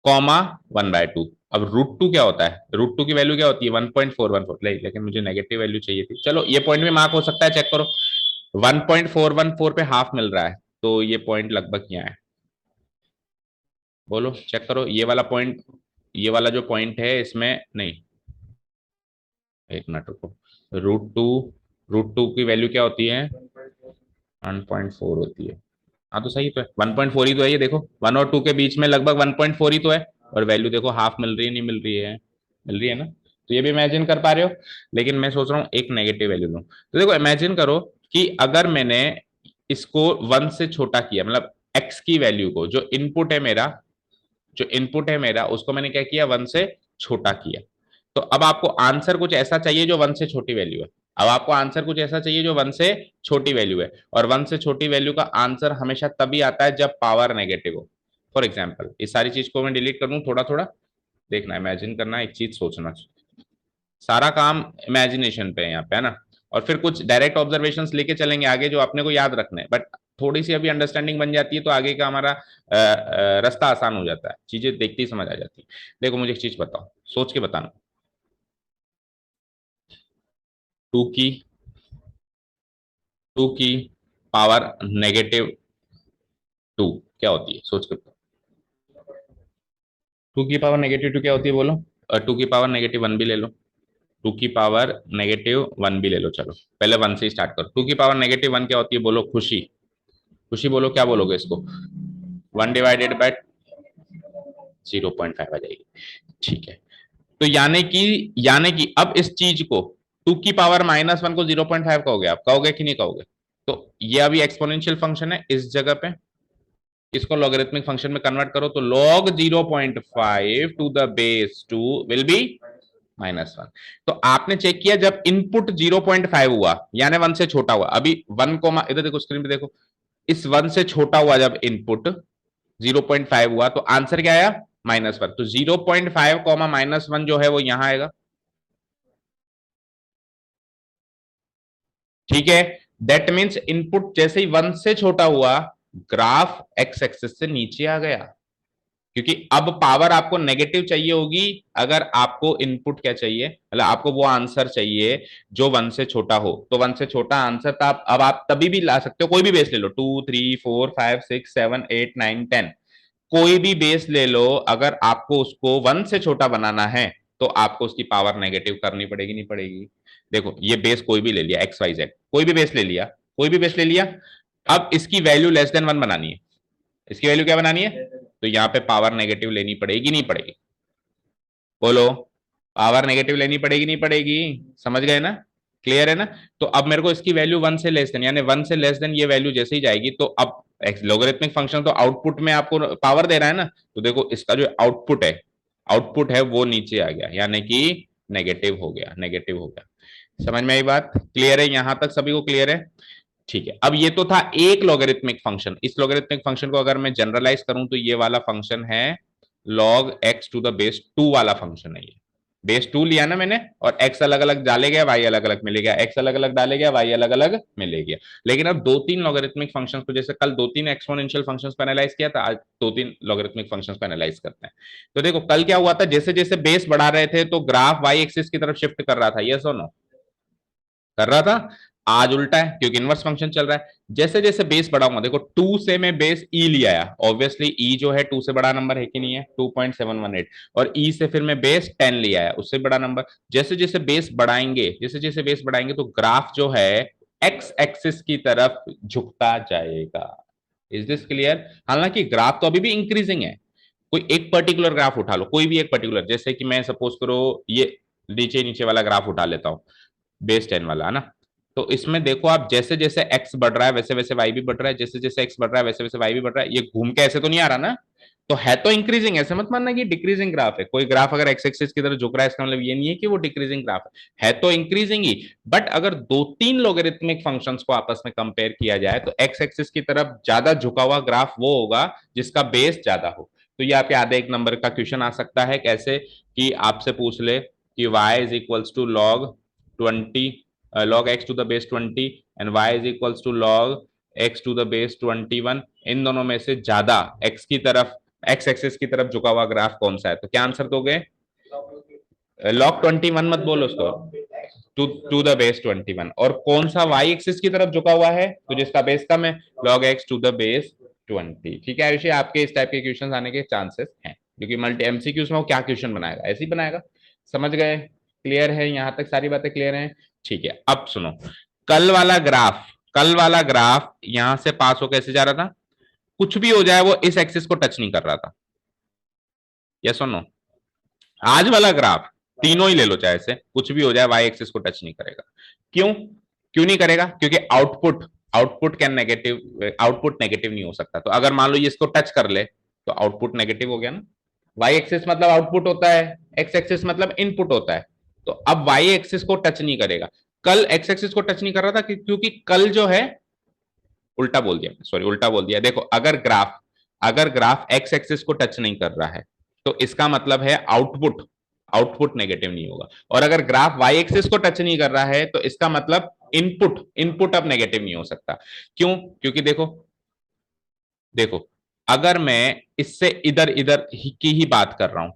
[SPEAKER 1] 1/2। अब √2 क्या होता है, √2 की वैल्यू क्या होती है, 1.414, लेकिन मुझे नेगेटिव वैल्यू चाहिए थी, चलो ये पॉइंट भी मार्क हो सकता है, चेक करो 1.414 पे हाफ मिल रहा है, तो ये पॉइंट लगभग यहाँ है, बोलो चेक करो ये वाला पॉइंट, ये वाला जो पॉइंट है इसमें नहीं, एक मिनट रुको, √2, √2 की वैल्यू क्या होती है, 1.4 होती है। हाँ तो सही तो है, 1.4 ही तो है, ये देखो 1 और 2 के बीच में लगभग 1.4 ही तो है, और वैल्यू देखो हाफ मिल रही है, नहीं मिल रही है, मिल रही है ना। तो ये भी इमेजिन कर पा रहे हो, लेकिन मैं सोच रहा हूँ एक नेगेटिव वैल्यू लूँ। तो देखो इमेजिन करो कि अगर मैंने इसको 1 से छोटा किया, मतलब एक्स की वैल्यू को, जो इनपुट है मेरा, जो इनपुट है मेरा उसको मैंने क्या किया, 1 से छोटा किया, तो अब आपको आंसर कुछ ऐसा चाहिए जो 1 से छोटी वैल्यू है। अब आपको आंसर कुछ ऐसा चाहिए जो 1 से छोटी वैल्यू है, और 1 से छोटी वैल्यू का आंसर हमेशा तभी आता है जब पावर नेगेटिव हो। फॉर एग्जाम्पल इस सारी चीज को मैं डिलीट कर दूं, थोड़ा थोड़ा देखना, इमेजिन करना, एक चीज सोचना, सारा काम इमेजिनेशन पे है यहाँ पे, है ना। और फिर कुछ डायरेक्ट ऑब्जर्वेशंस लेके चलेंगे आगे जो अपने को याद रखने हैं, बट थोड़ी सी अभी अंडरस्टैंडिंग बन जाती है तो आगे का हमारा रास्ता आसान हो जाता है, चीजें देखते ही समझ आ जाती है। देखो मुझे एक चीज बताओ, सोच के बताना। टू की टू की पावर नेगेटिव टू क्या होती है, सोच के बताओ। टू की पावर नेगेटिव टू क्या होती है बोलो। टू की पावर नेगेटिव वन भी ले लो। टू की पावर नेगेटिव वन भी ले लो, चलो पहले वन से स्टार्ट करो। टू की पावर नेगेटिव वन क्या होती है बोलो, खुशी। खुशी बोलो, क्या बोलोगे इसको। वन डिवाइडेड बाय 0.5 आ जाएगी। ठीक है, तो यानी कि अब इस चीज को टू की पावर माइनस वन को 0.5 कहोगे, आप कहोगे कि नहीं कहोगे। तो ये अभी एक्सपोनेंशियल फंक्शन है, इस जगह पे इसको लॉगरिथमिक फंक्शन में कन्वर्ट करो तो log 0.5 to the base two will be -1। तो आपने चेक किया जब इनपुट 0.5 हुआ यानी वन से छोटा हुआ, अभी वन को इधर देखो, स्क्रीन पे देखो, इस वन से छोटा हुआ जब इनपुट 0.5 हुआ तो आंसर क्या आया, -1। तो 0.5 कॉमा -1 जो है वो यहां आएगा। ठीक है, दैट मीन्स इनपुट जैसे ही वन से छोटा हुआ ग्राफ एक्स एक्सिस से नीचे आ गया, क्योंकि अब पावर आपको नेगेटिव चाहिए होगी अगर आपको इनपुट क्या चाहिए, मतलब आपको वो आंसर चाहिए जो वन से छोटा हो। तो वन से छोटा आंसर तो आप अब आप तभी भी ला सकते हो, कोई भी बेस ले लो, 2 3 4 5 6 7 8 9 10, कोई भी बेस ले लो, अगर आपको उसको वन से छोटा बनाना है तो आपको उसकी पावर नेगेटिव करनी पड़ेगी, नहीं पड़ेगी। देखो ये बेस कोई भी ले लिया, एक्स वाई जेड, कोई भी बेस ले लिया, कोई भी बेस ले लिया, अब इसकी वैल्यू लेस देन वन बनानी है। इसकी वैल्यू क्या बनानी है, तो यहां पे पावर नेगेटिव लेनी पड़ेगी, नहीं पड़ेगी बोलो। पावर नेगेटिव लेनी पड़ेगी, नहीं पड़ेगी, समझ गए ना, क्लियर है ना। तो अब मेरे को इसकी वैल्यू वन से लेस देन, यानी वन से लेस देन ये वैल्यू जैसे ही जाएगी तो अब लोगरिथमिक फंक्शन तो आउटपुट में आपको पावर दे रहा है ना, तो देखो इसका जो आउटपुट है वो नीचे आ गया, यानी कि नेगेटिव हो गया, नेगेटिव हो गया। समझ में आई बात, क्लियर है, यहां तक सभी को क्लियर है। ठीक है, अब ये तो था एक लॉगरिथमिक फंक्शन। इस लॉगरिथमिक फंक्शन को अगर मैं जनरलाइज करूं तो ये वाला फंक्शन है log x to the base two वाला फंक्शन है ये। बेस टू लिया ना मैंने, और x अलग अलग डाले गया, y अलग अलग मिले गया, x अलग अलग डाले गया, y अलग अलग मिले गया। लेकिन अब दो तीन लॉगरिथमिक फंक्शंस को, जैसे कल दो तीन एक्सपोनेंशियल फंक्शंस को एनालाइज किया था, आज दो तीन लॉगरिथमिक फंक्शंस को एनालाइज करते हैं। तो देखो कल क्या हुआ था, जैसे जैसे बेस बढ़ा रहे थे तो ग्राफ y एक्सिस की तरफ शिफ्ट कर रहा था, यस और नो, कर रहा था। आज उल्टा है क्योंकि इनवर्स फंक्शन चल रहा है। जैसे जैसे बेस बढ़ाऊंगा, देखो टू से मैं बेस ई लिया आया, ऑब्वियसली ई जो है टू से बड़ा नंबर है कि नहीं है, 2.718, और ई से फिर मैं बेस 10 लिया आया, उससे बड़ा नंबर। जैसे जैसे बेस बढ़ाएंगे, जैसे जैसे बेस बढ़ाएंगे तो ग्राफ जो है एक्स एक्सिस की तरफ झुकता जाएगा। Is this clear. हालांकि ग्राफ तो अभी भी इंक्रीजिंग है, कोई एक पर्टिकुलर ग्राफ उठा लो, कोई भी एक पर्टिकुलर, जैसे कि मैं सपोज करो ये नीचे नीचे वाला ग्राफ उठा लेता हूं, बेस 10 वाला है ना। तो इसमें देखो आप, जैसे जैसे एक्स बढ़ रहा है वैसे वैसे वाई भी बढ़ रहा है, जैसे जैसे एक्स बढ़ रहा है वैसे वैसे वाई भी बढ़ रहा है। ये घूम के ऐसे तो नहीं आ रहा ना, तो है तो इंक्रीजिंग, ऐसे मत मानना कि डिक्रीजिंग ग्राफ है। कोई ग्राफ अगर एक्स एक्सिस की तरफ झुक रहा है इसका मतलब ये नहीं है कि वो डिक्रीजिंग ग्राफ है तो इंक्रीजिंग ही। बट अगर दो तीन लोगरिथमिक फंक्शंस को आपस में कंपेयर किया जाए तो एक्स एक्सिस की तरफ ज्यादा झुका हुआ ग्राफ वो होगा जिसका बेस ज्यादा हो। तो ये आपके आधे एक नंबर का क्वेश्चन आ सकता है, कैसे कि आपसे पूछ ले कि y is equals to log 20 log x to the base 20 and y is equals to log x to the base 21, इन दोनों में से ज्यादा x की तरफ, x एक्सिस की तरफ झुका हुआ ग्राफ कौन सा है, तो क्या आंसर दोगे। log 21 मत बोलो उसको, टू द बेस 21। और कौन सा y एक्सिस की तरफ झुका हुआ है, तो जिसका बेस कम है, log x to the base 20। ठीक है आयुषी, आपके इस टाइप के क्वेश्चन आने के चांसेस हैं, क्योंकि मल्टी एमसीक्यूज में वो क्या क्वेश्चन बनाएगा, ऐसे ही बनाएगा। समझ गए, क्लियर है, यहां तक सारी बातें क्लियर हैं। ठीक है, अब सुनो, कल वाला ग्राफ यहां से पास हो कैसे जा रहा था, कुछ भी हो जाए वो इस एक्सिस को टच नहीं कर रहा था, यस और नो। आज वाला ग्राफ तीनों ही ले लो चाहे से, कुछ भी हो जाए वाई एक्सिस को टच नहीं करेगा। क्यों, क्यों नहीं करेगा, क्योंकि आउटपुट नेगेटिव नहीं हो सकता। तो अगर मान लो ये इसको टच कर ले तो आउटपुट नेगेटिव हो गया ना। वाई एक्सिस मतलब आउटपुट होता है, एक्स एक्सिस मतलब इनपुट होता है। तो अब वाई एक्सिस को टच नहीं करेगा, कल एक्स एक्सिस को टच नहीं कर रहा था क्योंकि कल जो है, उल्टा बोल दिया, सॉरी उल्टा बोल दिया। देखो अगर ग्राफ एक्स एक्सिस को टच नहीं कर रहा है तो इसका मतलब है आउटपुट आउटपुट नेगेटिव नहीं होगा। और अगर ग्राफ वाई एक्सिस को टच नहीं कर रहा है तो इसका मतलब इनपुट इनपुट अब नेगेटिव नहीं हो सकता। क्यों, क्योंकि देखो देखो, अगर मैं इससे इधर इधर की ही बात कर रहा हूं,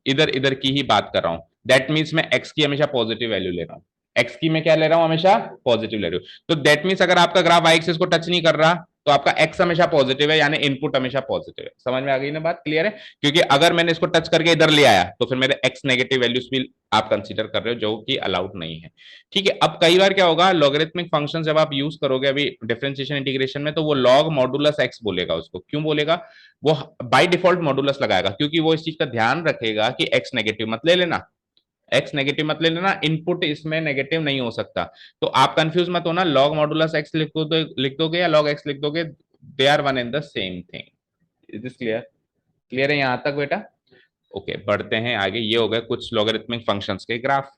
[SPEAKER 1] इधर इधर की ही बात कर रहा हूं, दैट मीन्स मैं एक्स की हमेशा पॉजिटिव वैल्यू ले रहा हूं। एक्स की मैं क्या ले रहा हूं, हमेशा पॉजिटिव ले रहा हूं। तो दैट मीन्स अगर आपका ग्राफ वाई एक्सिस को टच नहीं कर रहा, तो आपका एक्स हमेशा पॉजिटिव है, यानी इनपुट हमेशा पॉजिटिव है। समझ में आ गई ना बात, क्लियर है? क्योंकि अगर मैंने इसको टच करके इधर ले आया, तो फिर मेरे एक्स नेगेटिव वैल्यूज भी आप कंसीडर कर रहे हो, जो कि अलाउड नहीं है। ठीक है, अब कई बार क्या होगा, लॉगरिथमिक फंक्शन जब आप यूज करोगे अभी डिफरेंशिएशन इंटीग्रेशन में, तो वो लॉग मॉडुलस एक्स बोलेगा उसको। क्यों बोलेगा? वो बाय डिफॉल्ट मॉडुलस लगाएगा, क्योंकि वो इस चीज का ध्यान रखेगा कि एक्स नेगेटिव मत ले लेना, एक्स नेगेटिव मत ले लेना, इनपुट इसमें नेगेटिव नहीं हो सकता। तो आप कंफ्यूज मत होना, लॉग मॉडुलस एक्स लिख दोगे या लॉग एक्स लिख दोगे, they are one in the same thing. Is this clear? Clear है यहां तक बेटा? ओके, बढ़ते हैं आगे। ये हो गए कुछ लॉगरिथमिक फंक्शंस के ग्राफ।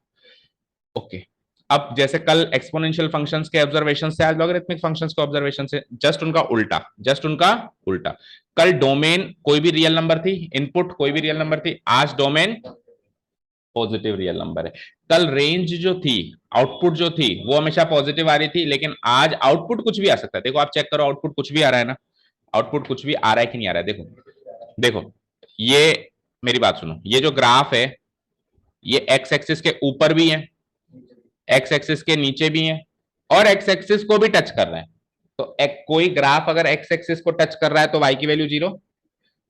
[SPEAKER 1] ओके, अब जैसे कल एक्सपोनेंशियल फंक्शंस के ऑब्जर्वेशन से, आज लॉगरिथमिक फंक्शंस के ऑब्जर्वेशन से, जस्ट उनका उल्टा, जस्ट उनका उल्टा। कल डोमेन कोई भी रियल नंबर थी, इनपुट कोई भी रियल नंबर थी, आज डोमेन पॉजिटिव रियल नंबर है। कल रेंज जो थी, आउटपुट जो थी, वो हमेशा पॉजिटिव आ रही थी, लेकिन आज आउटपुट कुछ भी आ सकता है। देखो आप चेक करो, आउटपुट कुछ भी आ रहा है ना, आउटपुट कुछ भी आ रहा है कि नहीं आ रहा है? देखो देखो, ये मेरी बात सुनो, ये जो ग्राफ है, ये एक्स एक्सिस के ऊपर भी है, एक्स एक्सिस के नीचे भी है, और एक्स एक्सिस को भी टच कर रहे हैं। तो कोई ग्राफ अगर एक्स एक्सिस को टच कर रहा है तो वाई की वैल्यू जीरो,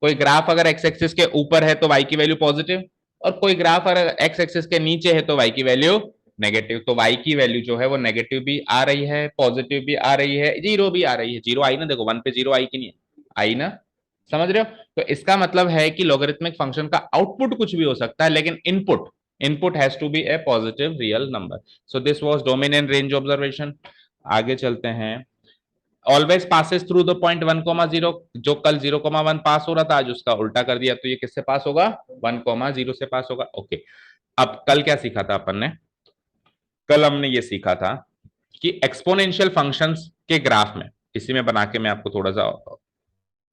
[SPEAKER 1] कोई ग्राफ अगर एक्स एक्सिस के ऊपर है तो वाई की वैल्यू पॉजिटिव, और कोई ग्राफ अगर एक्स एक्सिस के नीचे है तो वाई की वैल्यू नेगेटिव। तो वाई की वैल्यू जो है वो नेगेटिव भी आ रही है, पॉजिटिव भी आ रही है, जीरो भी आ रही है। जीरो आई ना, देखो वन पे जीरो आई कि नहीं आई ना, समझ रहे हो? तो इसका मतलब है कि लॉगरिथमिक फंक्शन का आउटपुट कुछ भी हो सकता है, लेकिन input input has to be a positive real number. So this was domain and range observation. आगे चलते हैं। Always passes through the point 1,0। जो कल 0,1 पास हो रहा था, आज उसका उल्टा कर दिया, तो ये किससे पास होगा? 1,0 से पास होगा। ओके, अब कल क्या सीखा था अपन ने? कल हमने ये सीखा था कि एक्सपोनेंशियल फंक्शंस के ग्राफ में, इसी में बना के मैं आपको थोड़ा सा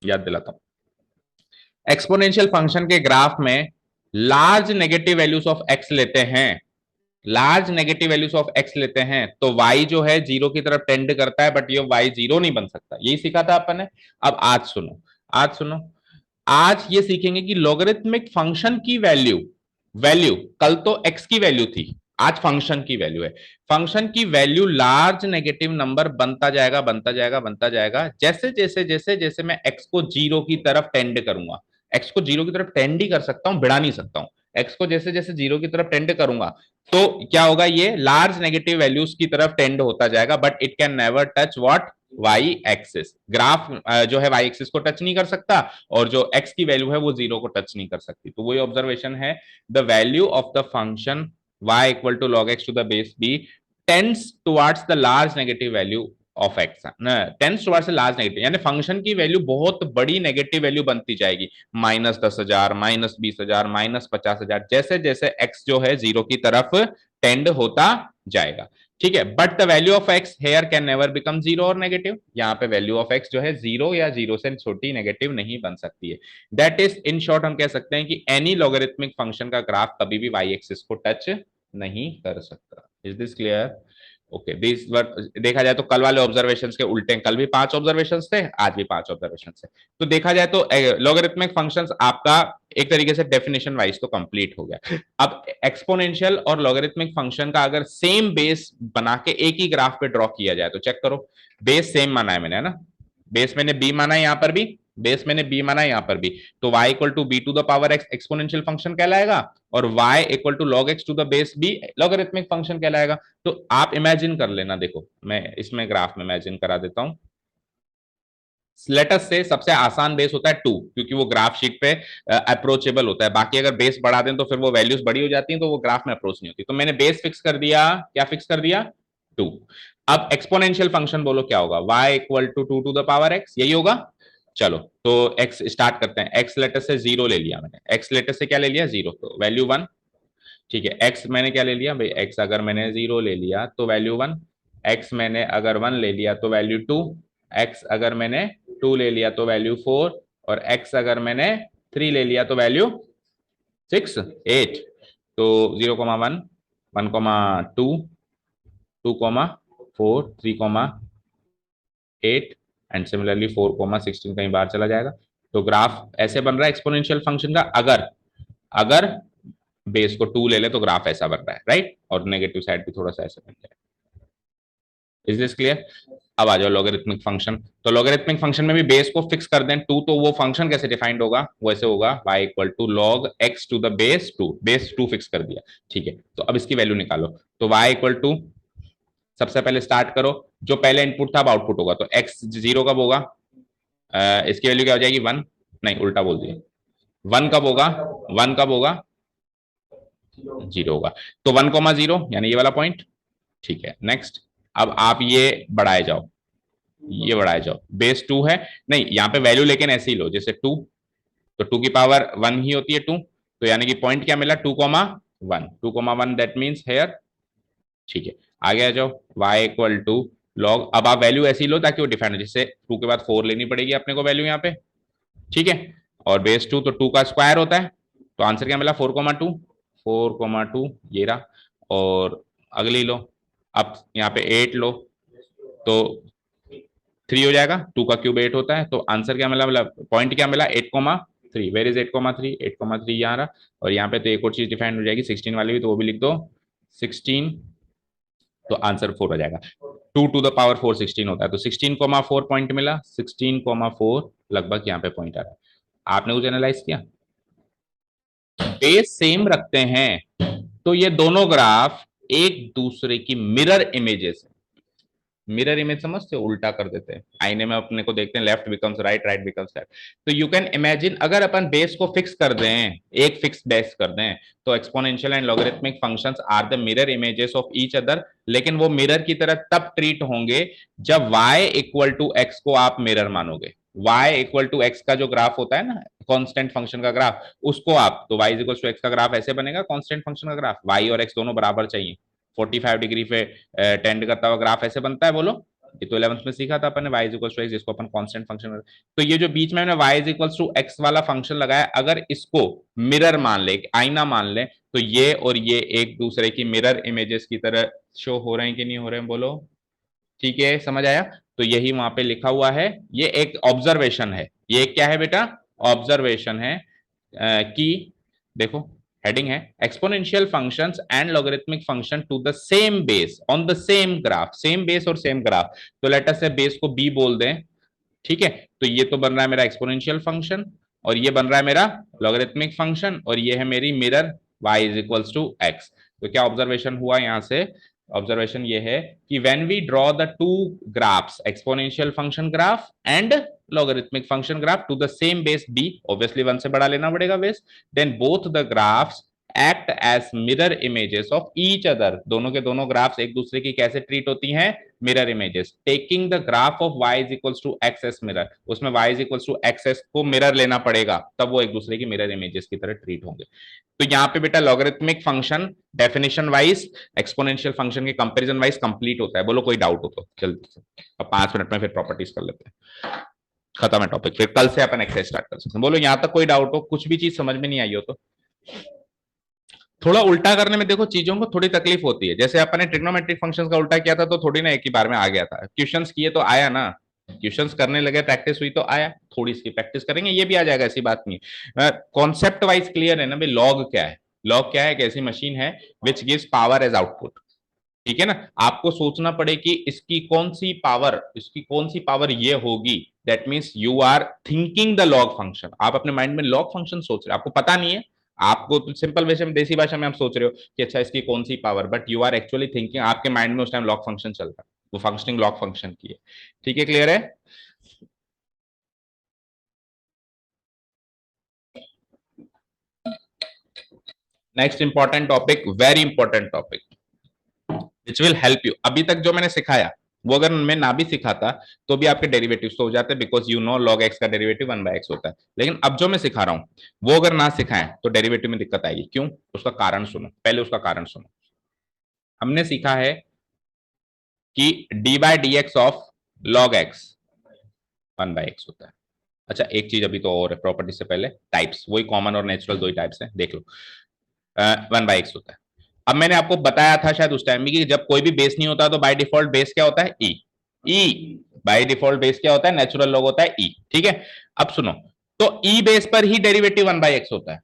[SPEAKER 1] याद दिलाता हूं। एक्सपोनेंशियल फंक्शन के ग्राफ में large negative values of x लेते हैं, large negative values of x लेते हैं, तो वाई जो है जीरो की तरफ टेंड करता है, बट ये वाई जीरो नहीं बन सकता। यही सीखा था अपन ने। अब आज सुनो, आज सुनो, आज ये सीखेंगे कि लॉगरिथमिक फंक्शन की वैल्यू, वैल्यू कल तो एक्स की वैल्यू थी, आज फंक्शन की वैल्यू है। फंक्शन की वैल्यू लार्ज नेगेटिव नंबर बनता जाएगा, बनता जाएगा, बनता जाएगा, जैसे जैसे जैसे जैसे मैं एक्स को जीरो की तरफ टेंड करूंगा। एक्स को जीरो की तरफ टेंड ही कर सकता हूं, भिड़ा नहीं सकता हूं। एक्स को जैसे जैसे जीरो की तरफ टेंड करूंगा, तो क्या होगा, ये लार्ज नेगेटिव वैल्यूज की तरफ टेंड होता जाएगा, but it can never touch what? Y axis. Graph जो है वाई एक्सिस को टच नहीं कर सकता, और जो एक्स की वैल्यू है वो जीरो को टच नहीं कर सकती। तो वही ऑब्जर्वेशन है, the value of the function y equal to log x to the base b tends towards the large negative value of x, tends towards the large negative, यानी फंक्शन की value बहुत बड़ी नेगेटिव वैल्यू बनती जाएगी, -10,000, -20,000, -50,000, जैसे जैसे x जो है जीरो की तरफ टेंड होता जाएगा। ठीक है, but the value of x here can never become zero और नेगेटिव। यहाँ पे वैल्यू ऑफ एक्स जो है जीरो या जीरो से छोटी नेगेटिव नहीं बन सकती है। दैट इज, इन शॉर्ट हम कह सकते हैं कि एनी लॉगरिथमिक फंक्शन का ग्राफ कभी भी वाई एक्सिस को टच नहीं कर सकता। Is this clear? Okay, this देखा जाए तो कल वाले ऑब्जर्वेशन के उल्टे, कल भी 5 ऑब्जर्वेशन थे, आज भी 5 ऑब्जर्वेशन थे। तो देखा जाए तो लॉगरिथमिक फंक्शंस आपका एक तरीके से डेफिनेशन वाइज तो कंप्लीट हो गया। अब एक्सपोनेंशियल और लॉगरिथमिक फंक्शन का अगर सेम बेस बना के एक ही ग्राफ पे ड्रॉ किया जाए, तो चेक करो, बेस सेम माना है मैंने, है ना? बेस मैंने बी माना है यहां पर भी, बेस मैंने बी माना है यहां पर भी, तो y equal to b to the power x exponential function कहलाएगा, और y equal to log x to the base b logarithmic function कहलाएगा। तो आप इमेजिन कर लेना, देखो मैं इसमें ग्राफ में इमेजिन करा देता हूं। लेटस से सबसे आसान बेस होता है 2, क्योंकि वो ग्राफ शीट पे अप्रोचेबल होता है। बाकी अगर बेस बढ़ा दें तो फिर वो वैल्यूज बड़ी हो जाती हैं, तो वो ग्राफ में अप्रोच नहीं होती। तो मैंने बेस फिक्स कर दिया, क्या फिक्स कर दिया? 2। अब एक्सपोनेंशियल फंक्शन बोलो क्या होगा? y equal to 2 to the power x, यही होगा। चलो तो x स्टार्ट करते हैं। x लेटर से 0 ले लिया मैंने, x लेटर से क्या ले लिया? 0, तो वैल्यू 1। ठीक है, x मैंने क्या ले लिया भाई? x अगर मैंने 0 ले लिया तो वैल्यू 1, x मैंने अगर 1 ले लिया तो वैल्यू 2, x अगर मैंने 2 ले लिया तो वैल्यू 4, और x अगर मैंने 3 ले लिया तो वैल्यू 6, 8। तो 0,1, 1,2, 2,4, 3,8 एंड सिमिलरली 4,16 कहीं बाहर चला जाएगा। तो ग्राफ ऐसे बन रहा है एक्सपोनेंशियल फंक्शन का। अगर अगर बेस को 2 ले ले तो ग्राफ ऐसा बन रहा है, राइट। और नेगेटिव साइड भी थोड़ा सा ऐसा बन जाए। Is this clear? अब आ जाओ लॉगरिथमिक फंक्शन। तो लॉगरिथमिक फंक्शन में भी बेस को फिक्स कर दें 2, तो वो फंक्शन कैसे डिफाइंड होगा? वो ऐसे होगा y equal to log x to the base 2। Base 2 fix कर दिया, ठीक है। तो अब इसकी वैल्यू निकालो। तो y इक्वल टू, सबसे पहले स्टार्ट करो, जो पहले इनपुट था अब आउटपुट होगा। तो x 0 कब होगा? इसकी वैल्यू क्या हो जाएगी? 1। नहीं, उल्टा बोल दिया। 1 कब होगा? 1 कब होगा? 0 होगा। तो 1,0 यानी ये वाला पॉइंट, ठीक है। नेक्स्ट, अब आप ये बढ़ाए जाओ, ये बढ़ाए जाओ। बेस 2 है, नहीं यहाँ पे वैल्यू लेकिन ऐसे ही लो जैसे 2, तो 2 की पावर 1 ही होती है 2। तो यानी कि पॉइंट क्या मिला? 2,1। 2,1 दैट मीन्स हेयर, ठीक है। आगे आ जाओ, y इक्वल टू लॉग, अब आप वैल्यू ऐसी लो ताकि वो डिफाइन हो, जिससे 2 के बाद 4 लेनी पड़ेगी अपने को वैल्यू यहाँ पे, ठीक है। और बेस 2 तो 2 का स्क्वायर होता है। तो आंसर क्या मिला? 4,2। 4,2 ये रहा। और अगली लो, अब यहाँ पे 8 लो तो 3 हो जाएगा। 2 का क्यूब 8 होता है। तो आंसर क्या मिला? मतलब पॉइंट क्या मिला? 8,3। Where is 8,3? 8,3 यहाँ रहा। और यहाँ पे तो एक और चीज डिफाइन हो जाएगी 16 वाली भी, तो वो भी लिख दो 16। तो आंसर 4 हो जाएगा। 2 टू द पावर 4 16 होता है। तो 16,4 पॉइंट मिला। 16,4 लगभग यहाँ पे पॉइंट आ रहा है। आपने कुछ एनालाइज किया? बेस सेम रखते हैं तो ये दोनों ग्राफ एक दूसरे की मिरर इमेजेस है। मिरर इमेज समझते हो? उल्टा कर देते हैं आईने में, अपने को देखते हैं left becomes right, right becomes left. तो यू कैन इमेजिन, अगर अपन बेस को फिक्स कर दें, एक फिक्स बेस कर दें, तो exponential and logarithmic functions are the mirror images of each other. लेकिन वो मिरर की तरह तब ट्रीट होंगे जब y इक्वल टू एक्स को आप मिरर मानोगे। y इक्वल टू एक्स का जो ग्राफ होता है ना, कांस्टेंट फंक्शन का ग्राफ, उसको आप, तो y इक्वल टू एक्स का ग्राफ ऐसे बनेगा, कांस्टेंट फंक्शन का ग्राफ, y और x दोनों बराबर चाहिए, 45 डिग्री पे टेंड करता हुआ ग्राफ ऐसे बनता है। बोलो, ये तो 11th में सीखा था अपन ने, y is equal to x, जिसको अपन कांस्टेंट फंक्शन। तो ये जो बीच में हमने y is equal to x वाला फंक्शन लगाया, अगर इसको मिरर मान ले, आईना मान ले, तो ये और ये एक दूसरे की मिरर इमेजेस की तरह शो हो रहे हैं कि नहीं हो रहे हैं? बोलो, ठीक है, समझ आया? तो यही वहां पे लिखा हुआ है, ये एक ऑब्जर्वेशन है। ये क्या है बेटा? ऑब्जर्वेशन है कि देखो, हेडिंग है exponential functions and logarithmic function to the same base on the same graph. Same base और सेम ग्राफ, तो लेट अस से बेस को बी बोल दें, ठीक है। तो ये तो बन रहा है मेरा एक्सपोनेंशियल फंक्शन, और ये बन रहा है मेरा लॉगरिथमिक फंक्शन, और ये है मेरी mirror y is equals to x. तो क्या ऑब्जर्वेशन हुआ यहां से? ऑब्जर्वेशन ये है कि when we draw the two graphs, exponential function graph and logarithmic function graph to the same base b, obviously 1 से बड़ा लेना पड़ेगा base, then both the graphs act as mirror images of each other. दोनों के दोनों graphs एक दूसरे की कैसे ट्रीट होती हैं? Mirror images. Taking the graph of y is equals to x as mirror, उसमें y is equals to x as को मिरर लेना पड़ेगा, तब वो एक दूसरे की मिरर इमेजेस की तरह ट्रीट होंगे। तो यहाँ पे बेटा logarithmic function definition wise exponential function के कंपैरिजन वाइज कंप्लीट होता है। बोलो कोई डाउट हो तो जल्दी से। अब 5 मिनट में फिर प्रॉपर्टीज कर लेते हैं, खत्म है टॉपिक, फिर कल से अपन एक्सरसाइज स्टार्ट कर सकते हैं। बोलो यहाँ तक कोई डाउट हो, कुछ भी चीज समझ में नहीं आई हो तो। थोड़ा उल्टा करने में देखो चीजों को थोड़ी तकलीफ होती है। जैसे अपन ने ट्रिग्नोमेट्रिक फंक्शंस का उल्टा किया था तो थोड़ी ना एक ही बार में आ गया था, क्वेश्चंस किए तो आया ना, क्वेश्चंस करने लगे, प्रैक्टिस हुई तो आया। थोड़ी इसकी प्रैक्टिस करेंगे ये भी आ जाएगा, ऐसी बात नहीं। कॉन्सेप्ट वाइज क्लियर है ना भाई? लॉग क्या है? लॉग क्या है? एक ऐसी मशीन है which gives power as output, ठीक है ना। आपको सोचना पड़े कि इसकी कौन सी पावर ये होगी, that means you are thinking the log function. आप अपने माइंड में लॉग फंक्शन सोच रहे हो, आपको पता नहीं है, आपको तो सिंपल वैसे में देसी भाषा में आप सोच रहे हो कि अच्छा इसकी कौन सी power, but you are actually thinking, आपके माइंड में उस टाइम लॉग फंक्शन चल रहा है, वो फंक्शनिंग लॉग फंक्शन की है। ठीक है, क्लियर है? Next important topic, very important topic which will help you. अभी तक जो मैंने सिखाया वो अगर मैं ना भी सिखाता तो भी आपके डेरिवेटिव तो हो जाते, because you know log x का डेरिवेटिव 1/x होता है। लेकिन अब जो मैं सिखा रहा हूं वो अगर ना सिखाएं तो डेरिवेटिव में दिक्कत आएगी। क्यों? उसका कारण सुनो, पहले उसका कारण सुनो। हमने सीखा है कि D by d x of log x 1/x होता है। अच्छा एक चीज अभी तो और है, प्रॉपर्टी से पहले टाइप्स, वही कॉमन और नेचुरल दो ही टाइप्स हैं, देख लो। 1/x होता है। अब मैंने आपको बताया था शायद उस टाइम में कि जब कोई भी बेस नहीं होता तो बाय डिफॉल्ट बेस क्या होता है? ई। ई बाय डिफॉल्ट बेस क्या होता है, नेचुरल लॉग होता है ई, ठीक है। अब सुनो, तो ई बेस पर ही डेरिवेटिव 1/x होता है,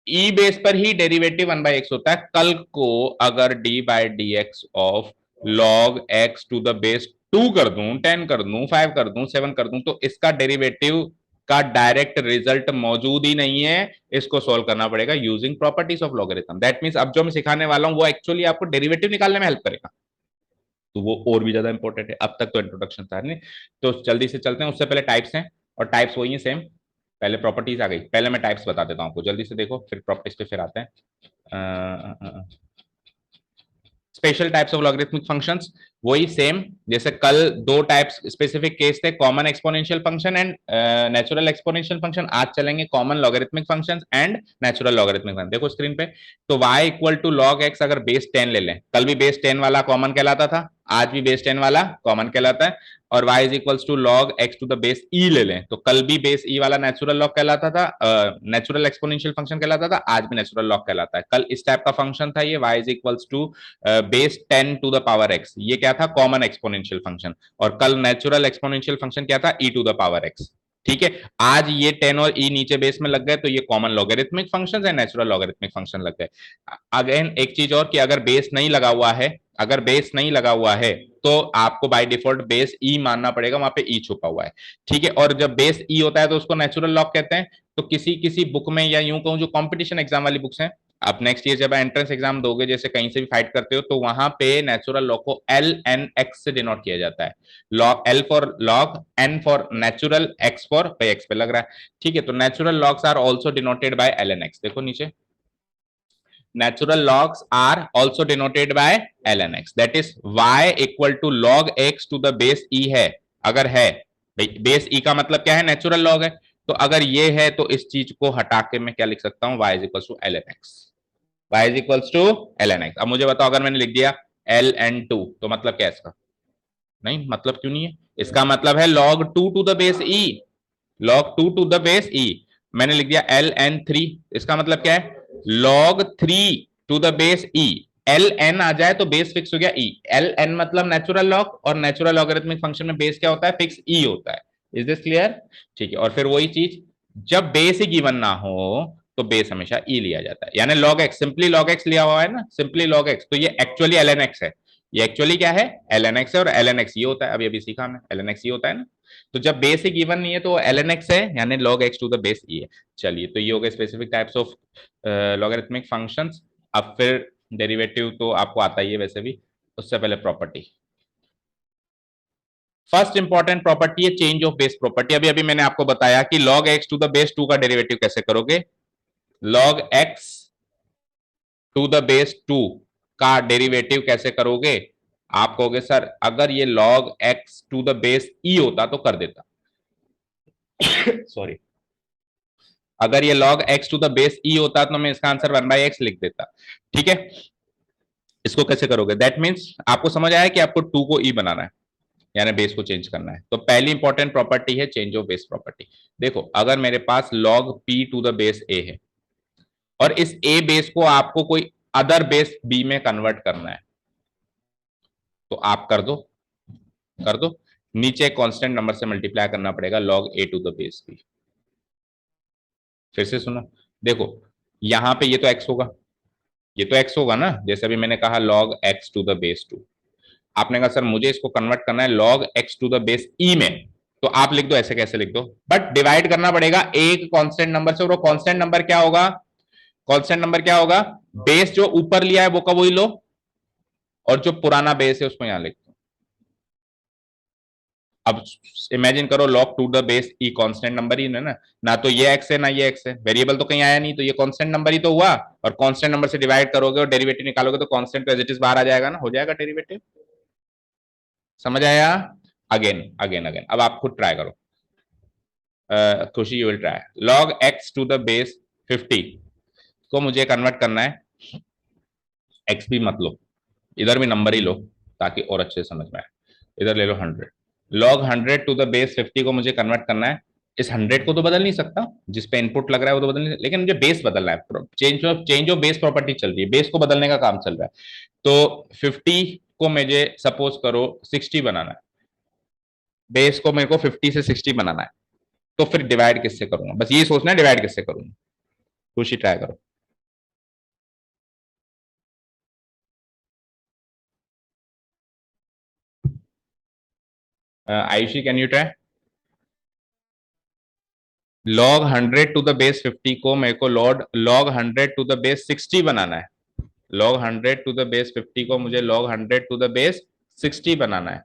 [SPEAKER 1] ई बेस पर ही डेरिवेटिव 1/x होता है। कल को अगर d by d x of log x to the base 2 कर दूं, 10 कर दूं, 5 कर दूं, 7 कर दूं, तो इसका डेरिवेटिव का डायरेक्ट रिजल्ट मौजूद ही नहीं है। इसको सोल्व करना पड़ेगा using properties of logarithm. That means अब जो मैं सिखाने वाला हूं वो एक्चुअली आपको डेरिवेटिव निकालने में हेल्प करेगा, तो वो और भी ज्यादा इंपॉर्टेंट है। अब तक तो इंट्रोडक्शन था नहीं, तो जल्दी से चलते हैं। उससे पहले टाइप्स हैं, और टाइप्स वही है सेम। पहले प्रॉपर्टीज आ गई, पहले मैं टाइप्स बता देता हूं आपको, जल्दी से देखो, फिर प्रॉपर्टीज पे फिर आते हैं। Special types of logarithmic functions, वही सेम जैसे कल दो टाइप्स स्पेसिफिक केस थे, common exponential function and natural exponential function. आज चलेंगे common logarithmic functions and natural logarithmic function. देखो स्क्रीन पे, तो y equal to log x अगर बेस 10 ले लें, कल भी बेस 10 वाला कॉमन कहलाता था, आज भी बेस 10 वाला कॉमन कहलाता है, और y is equals to log x to the base e ले लें, तो कल भी बेस e वाला नेचुरल लॉग कहलाता था, नेचुरल एक्सपोनेंशियल फंक्शन कहलाता था, आज भी नेचुरल लॉग कहलाता है। कल इस टाइप का फंक्शन था ये, y is equals to base 10 to the power x, ये क्या था, कॉमन एक्सपोनेंशियल फंक्शन। और कल नेचुरल एक्सपोनेंशियल फंक्शन क्या था, e to the power x, ठीक है। आज ये 10 और e नीचे बेस में लग गए, तो ये कॉमन लॉगरिथमिक फंक्शंस है, नेचुरल लॉगरिथमिक फंक्शन लग गए। अगेन एक चीज और कि अगर बेस नहीं लगा हुआ है, अगर बेस नहीं लगा हुआ है तो आपको बाय डिफॉल्ट बेस ई मानना पड़ेगा, वहां पे ई छुपा हुआ है, ठीक है। और जब बेस ई होता है तो उसको नेचुरल लॉग कहते हैं। तो किसी किसी बुक में, या यूं कहूं जो कंपटीशन एग्जाम वाली बुक्स हैं, आप नेक्स्ट ईयर जब एंट्रेंस एग्जाम दोगे, जैसे कहीं से भी फाइट करते हो, तो वहां पे नेचुरल लॉग को एल एन एक्स से डिनोट किया जाता है। Log, l for log, n for natural, x for, पे एक्स पे लग रहा है, ठीक है। तो natural logs are also denoted by l n x, देखो नीचे, natural logs are also denoted by ln x, that is y equal to log x to the base e है, अगर है, बेस e का मतलब क्या है, नेचुरल लॉग है, तो अगर ये है तो इस चीज को हटा के मैं क्या लिख सकता हूं, y is equals to ln x, y is equals to ln x। अब मुझे बताओ, अगर मैंने लिख दिया ln2 तो मतलब क्या है इसका, नहीं मतलब क्यों नहीं है, इसका मतलब है log 2 to the base e, log 2 to the base e। मैंने लिख दिया ln3, इसका मतलब क्या है, log 3 to the base e। L N आ जाए तो बेस फिक्स हो गया e, एल एन मतलब नेचुरल लॉग, और नेचुरल लॉगरिथमिक फंक्शन में बेस क्या होता है, फिक्स e होता है। इज दिस क्लियर, ठीक है। और फिर वही चीज, जब बेस ही गिवन ना हो तो बेस हमेशा e लिया जाता है, यानी log x, simply log x लिया हुआ है ना, सिंपली log x, तो ये एक्चुअली ln x है, ये एक्चुअली क्या है, ln x है, और ln x ये होता है, अभी सीखा हमने, ln x ये होता है ना। तो जब बेस ही गिवन नहीं है तो ln x है, यानी log x to the base e है। चलिए, तो ये हो गए specific types of logarithmic functions. अब फिर डेरिवेटिव तो आपको आता ही है वैसे भी, उससे पहले प्रॉपर्टी। फर्स्ट इंपॉर्टेंट प्रॉपर्टी है चेंज ऑफ बेस प्रॉपर्टी। अभी अभी मैंने आपको बताया कि log x to the base 2 का डेरिवेटिव कैसे करोगे, log x to the base 2 का डेरिवेटिव कैसे करोगे। आप कहोगे सर अगर ये log x to the base e होता तो कर देता, सॉरी, अगर ये log x to the base e होता तो मैं इसका आंसर 1/x लिख देता, ठीक है। इसको कैसे करोगे, दैट मीन्स आपको समझ आया कि आपको 2 को e बनाना है, यानी बेस को चेंज करना है। तो पहली इंपॉर्टेंट प्रॉपर्टी है चेंज ऑफ बेस प्रॉपर्टी। देखो अगर मेरे पास log p to the base a है, और इस a बेस को आपको कोई अदर बेस b में कन्वर्ट करना है, तो आप कर दो, कर दो, नीचे कांस्टेंट नंबर से मल्टीप्लाई करना पड़ेगा, log a to the base b। फिर से सुनो, देखो यहां पे ये तो x होगा, ये तो x होगा ना, जैसे अभी मैंने कहा log x to the base 2। आपने कहा सर मुझे इसको कन्वर्ट करना है log x to the base e में, तो आप लिख दो, ऐसे कैसे लिख दो, बट डिवाइड करना पड़ेगा एक कांस्टेंट नंबर से, और वो कांस्टेंट नंबर क्या होगा, कांस्टेंट नंबर क्या होगा, बेस जो ऊपर लिया है वो का वही लो, और जो पुराना बेस है उसको यहां लिख दो। अब इमेजिन करो log to the base e constant number ही है ना, ना तो ये x है ना ये x है, वेरिएबल तो कहीं आया नहीं, तो ये कांस्टेंट नंबर ही तो हुआ, और कांस्टेंट नंबर से डिवाइड करोगे और डेरिवेटिव निकालोगे तो कांस्टेंट तो एज इट इज बाहर आ जाएगा ना, हो जाएगा डेरिवेटिव। समझ आया, अगेन अगेन अगेन, अब आप खुद ट्राई करो, Khushi you will try, log x to the base 50 को मुझे कन्वर्ट करना है, x भी मत लो, इधर भी नंबर ही लो ताकि और अच्छे समझ में आए, इधर ले लो 100, log 100 टू द बेस 50 को मुझे कन्वर्ट करना है। इस 100 को तो बदल नहीं सकता, जिस पे इनपुट लग रहा है वो तो बदल नहीं, लेकिन मुझे बेस बदलना है, चेंज ऑफ बेस प्रॉपर्टी चल रही है, बेस को बदलने का काम चल रहा है। तो 50 को मुझे सपोज करो 60 बनाना है, बेस को मेरे को 50 से 60 बनाना है, तो फिर डिवाइड किससे करूंगा, बस ये सोचना है डिवाइड किससे करूंगा। खुशी ट्राई करो। Ayushi can you try. Log 100 to the base 50 को मेरे को लॉग 100 टू द बेस 60 बनाना है। लॉग 100 टू द बेस 50 को मुझे लॉग 100 टू द बेस 60 बनाना है।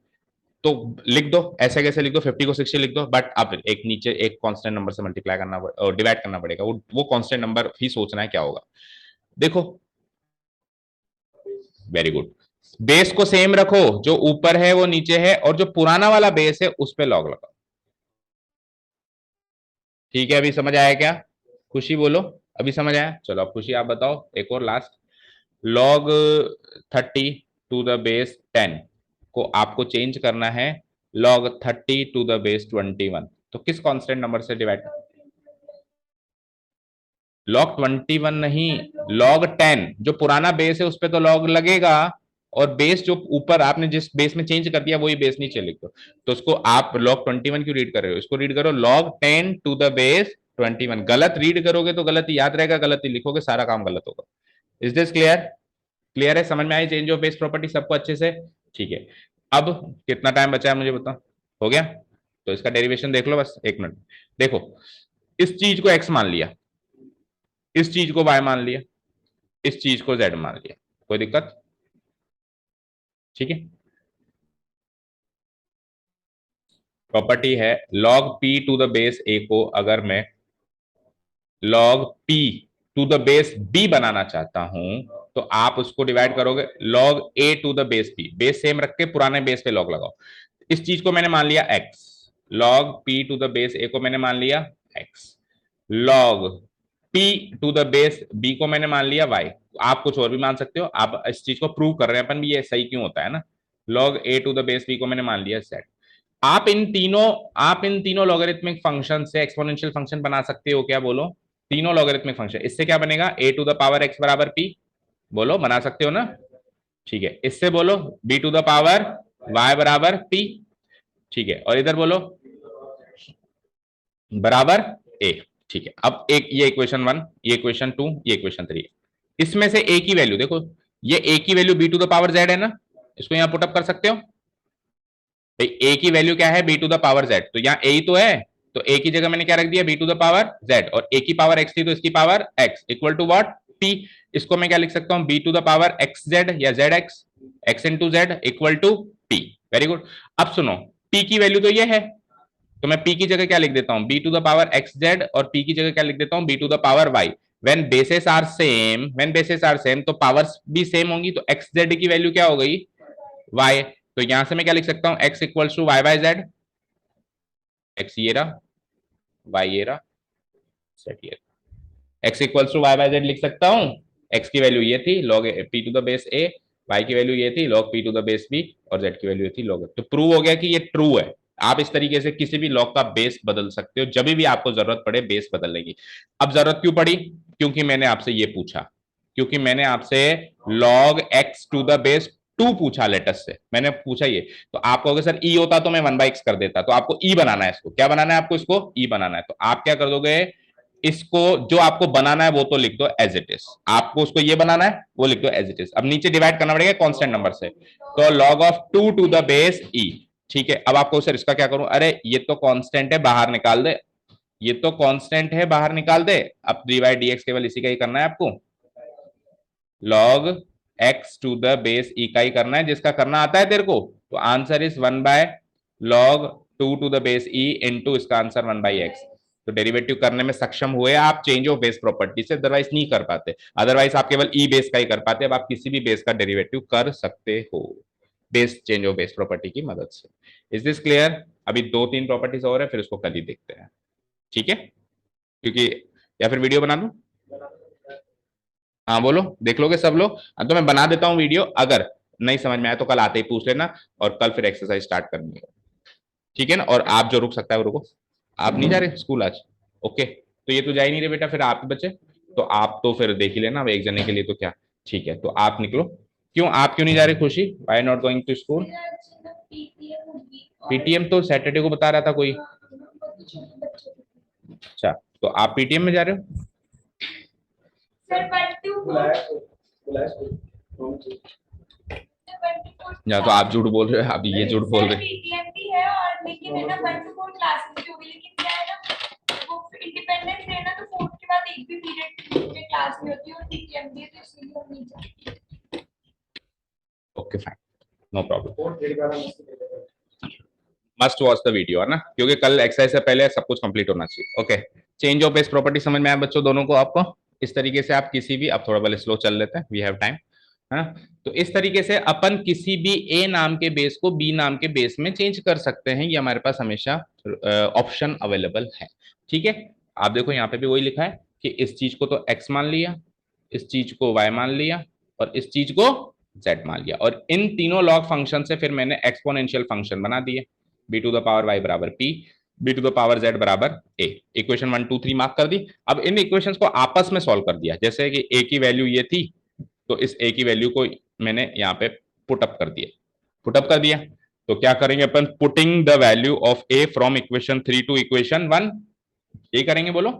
[SPEAKER 1] तो लिख दो, ऐसे कैसे लिख दो, 50 को 60 लिख दो, बट अब एक नीचे एक कांस्टेंट नंबर से मल्टीप्लाई करना और डिवाइड करना पड़ेगा, वो कांस्टेंट नंबर ही सोचना है क्या होगा। देखो, वेरी गुड। बेस को सेम रखो, जो ऊपर है वो नीचे है, और जो पुराना वाला बेस है उस पे लॉग लगाओ। ठीक है, अभी समझ आया क्या? खुशी बोलो, अभी समझ आया? चलो अब खुशी आप बताओ एक और last. Log 30 to the base 10 को आपको चेंज करना है लॉग 30 टू द बेस 21, तो किस कांस्टेंट नंबर से डिवाइड? लॉग 21 नहीं, लॉग 10, जो पुराना बेस है उस पर तो लॉग लगेगा, और बेस जो ऊपर आपने जिस बेस में चेंज कर दिया वही बेस नीचे लिख दो। तो उसको आप लॉग 21 क्यों रीड कर रहे हो, इसको रीड करो लॉग 10 टू द बेस 21। गलत रीड करोगे तो गलत ही याद रहेगा, गलत ही लिखोगे, सारा काम गलत होगा। Is this clear? क्लियर है, समझ में I change of base property सबको अच्छे से? ठीक है। अब कितना टाइम बचा है मुझे बताओ, हो गया? तो इसका डेरिवेशन देख लो, बस एक मिनट। देखो, इस चीज को एक्स मान लिया, इस चीज को वाई मान लिया, इस चीज को जेड मान लिया, कोई दिक्कत? ठीक है। प्रॉपर्टी है log p to the base a को अगर मैं log p to the base b बनाना चाहता हूं, तो आप उसको डिवाइड करोगे log a to the base b, base same रख के पुराने बेस पे लॉग लगाओ। इस चीज को मैंने मान लिया x, log p to the base a को मैंने मान लिया x, log p to the base b को मैंने मान लिया वाई। आप कुछ और भी मान सकते हो, आप इस चीज को प्रूव कर रहे हैं अपन भी, ये सही क्यों होता है ना। Log a to the base b को मैंने मान लिया सेट। आप इन तीनों लॉगरिथमिक फंक्शन से एक्सपोनेंशियल फंक्शन बना सकते हो क्या, बोलो? तीनों लॉगरिथमिक फंक्शन, इससे क्या बनेगा, a to the power x बराबर पी, बोलो बना सकते हो ना? ठीक है, इससे बोलो b to the power y बराबर पी, ठीक है, और इधर बोलो बराबर ए। ठीक है, अब एक ये इक्वेशन 1, ये इक्वेशन 2, ये इक्वेशन 3, इसमें से ए की वैल्यू देखो, ये ए की value b to the power z है ना, इसको यहां पुटअप कर सकते हो। भाई ए की वैल्यू क्या है, b to the power z, तो यहाँ ए ही तो है, तो ए की जगह मैंने क्या रख दिया, b to the power z, और ए की पावर एक्स थी तो इसकी power x equal to what, p. इसको मैं क्या लिख सकता हूँ, b to the power x z या z x, x into z equal to p. Very good. अब सुनो, पी की वैल्यू तो ये है, तो मैं पी की जगह क्या लिख देता हूँ, b to the power x z, और पी की जगह क्या लिख देता हूँ, b to the power y. When bases are same तो पावर्स भी सेम होंगी, तो एक्स जेड की वैल्यू क्या हो गई, वाई। तो यहां से मैं क्या लिख सकता हूं, x equals to y by z, x ये रहा, वाई ये रहा, सेट ये, x equals to y by z लिख सकता हूं। एक्स की वैल्यू ये थी log p to the base a, y की वैल्यू ये थी log p to the base b, और जेड की वैल्यू ये थी लॉग। तो प्रूव हो गया कि ये ट्रू है। आप इस तरीके से किसी भी लॉग का बेस बदल सकते हो, जब भी आपको जरूरत पड़े बेस बदलने की। अब जरूरत क्यों पड़ी, क्योंकि मैंने आपसे ये पूछा, क्योंकि मैंने आपसे log x to the base 2 पूछा, लेटेस्ट से मैंने पूछा ये। तो आप कहोगे सर ई होता तो मैं 1/x कर देता, तो आपको ई बनाना है, इसको क्या बनाना है, आपको इसको ई बनाना है। तो आप क्या कर दोगे, इसको जो आपको बनाना है वो तो लिख दो एज इट इज, आपको उसको ये बनाना है वो लिख दो एज इट इज। अब नीचे डिवाइड करना पड़ेगा कांस्टेंट नंबर से, तो log of 2 to the base e. ठीक है, अब आपको सर इसका क्या करूं, अरे ये तो कांस्टेंट है बाहर निकाल दे, ये तो कांस्टेंट है बाहर निकाल दे। अब dy/dx केवल इसी का ही करना है आपको, log x to the base e का ही करना है, जिसका करना आता है तेरे को। तो answer is 1/log 2 to the base e into इसका आंसर 1/x। तो डेरिवेटिव करने में सक्षम हुए आप चेंज ऑफ बेस प्रॉपर्टी से, अदरवाइज नहीं कर पाते, अदरवाइज आप केवल ई बेस का ही कर पाते। अब आप किसी भी बेस का डेरिवेटिव कर सकते हो base change of base property की मदद से। Is this clear? अभी 2-3 प्रॉपर्टीज और है, फिर उसको कल ही देखते हैं, ठीक है? क्योंकि या फिर वीडियो बना दूं? हाँ बोलो, देख लोगे सब लोग? हाँ, तो मैं बना देता हूँ वीडियो, अगर नहीं समझ में आया तो कल आते ही पूछ लेना, और कल फिर एक्सरसाइज स्टार्ट करनी है, ठीक है ना? और आप जो रुक सकता है वो रुको। आप नहीं जा रहे स्कूल आज? ओके, तो ये तो जा ही नहीं रहे बेटा, फिर आप बचे, तो आप तो फिर देख ही लेना, अब एक जने के लिए तो क्या। ठीक है, तो आप निकलो। क्यों, आप क्यों नहीं जा रहे Khushi, why not going to school? PTM तो सैटरडे को बता रहा था कोई। अच्छा, तो आप पीटीएम में जा रहे हो? या तो आप झूठ बोल रहे हो, आप ये झूठ बोल रहे
[SPEAKER 2] पीटीएम भी है और लेकिन है ना 1 to 4 क्लासेस भी होगी, लेकिन क्या है ना वो इंडिपेंडेंस डे ना तो 4 के बाद एक भी पीरियड में क्लास नहीं होती और पीटीएम भी है तो इसलिए हम नहीं जाते।
[SPEAKER 1] Okay fine, no problem. Must watch the video है ना, क्योंकि कल एक्सरसाइज से पहले सब कुछ कंप्लीट होना चाहिए। Okay, change of base property समझ में आया बच्चों दोनों को आपको? इस तरीके से आप किसी भी, अब थोड़ा पहले स्लो चल लेते हैं, वी हैव टाइम, है ना? तो इस तरीके से अपन किसी भी ए नाम के बेस को बी नाम के बेस में चेंज कर सकते हैं, ये हमारे पास हमेशा ऑप्शन अवेलेबल है। ठीक है, आप देखो यहाँ पे भी वही लिखा है कि इस चीज को तो एक्स मान लिया, इस चीज को वाई मान लिया और इस चीज को जेड मान लिया, और इन तीनों लॉग फंक्शन से फिर मैंने एक्सपोनेंशियल फंक्शन बना दिए, b to the power y बराबर p, b to the power z बराबर ए। इक्वेशन 1 2 3 मार्क कर दी। अब इन इक्वेशंस को आपस में सॉल्व कर दिया, जैसे कि ए की वैल्यू ये थी तो इस ए की वैल्यू को मैंने यहाँ पे पुटअप कर दिया, पुटअप कर दिया। तो क्या करेंगे अपन, putting the value of a from equation 3 to equation 1, ये करेंगे बोलो,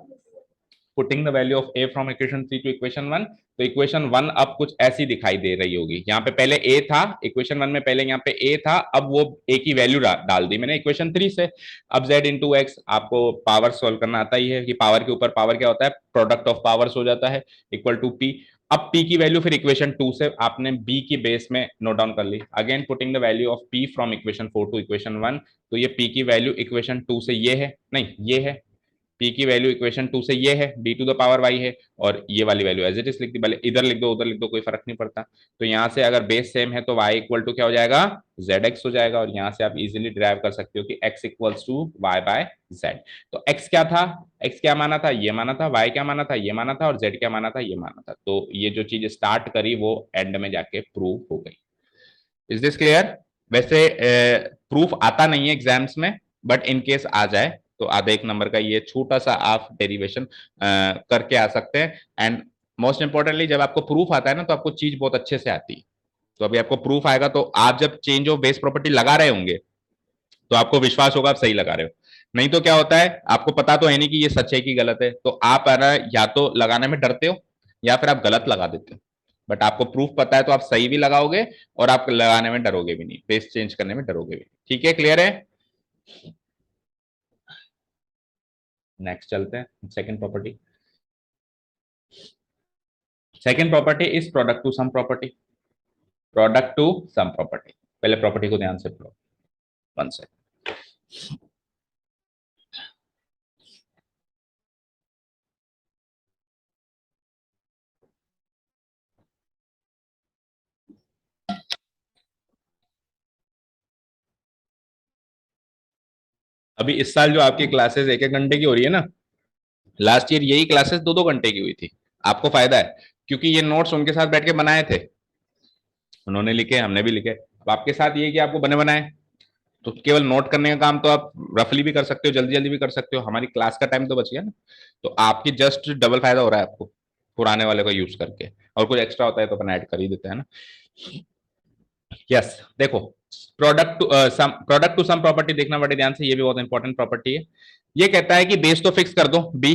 [SPEAKER 1] putting the value of a from equation 3 to equation 1। तो इक्वेशन 1 अब कुछ ऐसी दिखाई दे रही होगी, यहाँ पे पहले ए था, इक्वेशन 1 में पहले यहाँ पे ए था, अब वो ए की वैल्यू डाल दी मैंने इक्वेशन 3 से। अब z इंटू एक्स, आपको पावर सॉल्व करना आता ही है कि पावर के ऊपर पावर क्या होता है, प्रोडक्ट ऑफ पावर्स हो जाता है, इक्वल टू पी। अब p की वैल्यू फिर इक्वेशन 2 से आपने b की बेस में नोट डाउन कर ली, again putting the value of p from equation 4 to equation 1। तो ये p की वैल्यू इक्वेशन 2 से ये है, नहीं ये है, p की वैल्यू इक्वेशन 2 से ये है, b to the power y है, और ये वाली वैल्यू एज इट इज लिख दी, भले इधर लिख दो उधर लिख दो कोई फर्क नहीं पड़ता। तो यहाँ से अगर बेस सेम है तो y इक्वल टू क्या हो जाएगा, zx हो जाएगा, और यहाँ से आप इजीली डिराइव कर सकते हो कि x equals to y by z। तो x क्या था, x क्या माना था, ये माना था, y क्या माना था, ये माना था, और z क्या माना था, ये माना था। तो ये जो चीज स्टार्ट करी वो एंड में जाके प्रूव हो गई। Is this clear? वैसे प्रूफ आता नहीं है एग्जाम्स में, बट इन केस आ जाए तो आधे एक नंबर का ये छोटा सा आप डेरिवेशन करके आ सकते हैं। एंड मोस्ट इंपॉर्टेंटली जब आपको प्रूफ आता है ना तो आपको चीज बहुत अच्छे से आती है। तो अभी आपको प्रूफ आएगा तो आप जब चेंज ऑफ बेस प्रॉपर्टी लगा रहे होंगे तो आपको विश्वास होगा आप सही लगा रहे हो। नहीं तो क्या होता है, आपको पता तो है नहीं कि ये सच है कि गलत है, तो आप है ना या तो लगाने में डरते हो या फिर आप गलत लगा देते हो। बट आपको प्रूफ पता है तो आप सही भी लगाओगे और आप लगाने में डरोगे भी नहीं, बेस चेंज करने में डरोगे भी नहीं। ठीक है, क्लियर है? नेक्स्ट चलते हैं second property. Second property is product to sum property, product to sum property. पहले प्रॉपर्टी को ध्यान से पढ़ो, वन सेकंड। अभी इस साल जो आपकी क्लासेस एक एक घंटे की हो रही है ना, लास्ट ईयर यही क्लासेस दो दो घंटे की हुई थी। आपको फायदा है क्योंकि ये नोट्स उनके साथ बैठ के बनाए थे, उन्होंने लिखे हमने भी लिखे। अब आपके साथ ये कि आपको बने बनाए, तो केवल नोट करने का काम तो आप रफली भी कर सकते हो, जल्दी जल्दी भी कर सकते हो, हमारी क्लास का टाइम तो बच गया ना। तो आपकी जस्ट डबल फायदा हो रहा है आपको पुराने वाले को यूज करके, और कुछ एक्स्ट्रा होता है तो अपन ऐड कर ही देते हैं ना। यस, देखो, प्रोडक्ट टू सम प्रॉपर्टी देखना बड़े ध्यान से, ये भी बहुत इंपॉर्टेंट प्रॉपर्टी है। ये कहता है कि बेस तो फिक्स कर दो बी,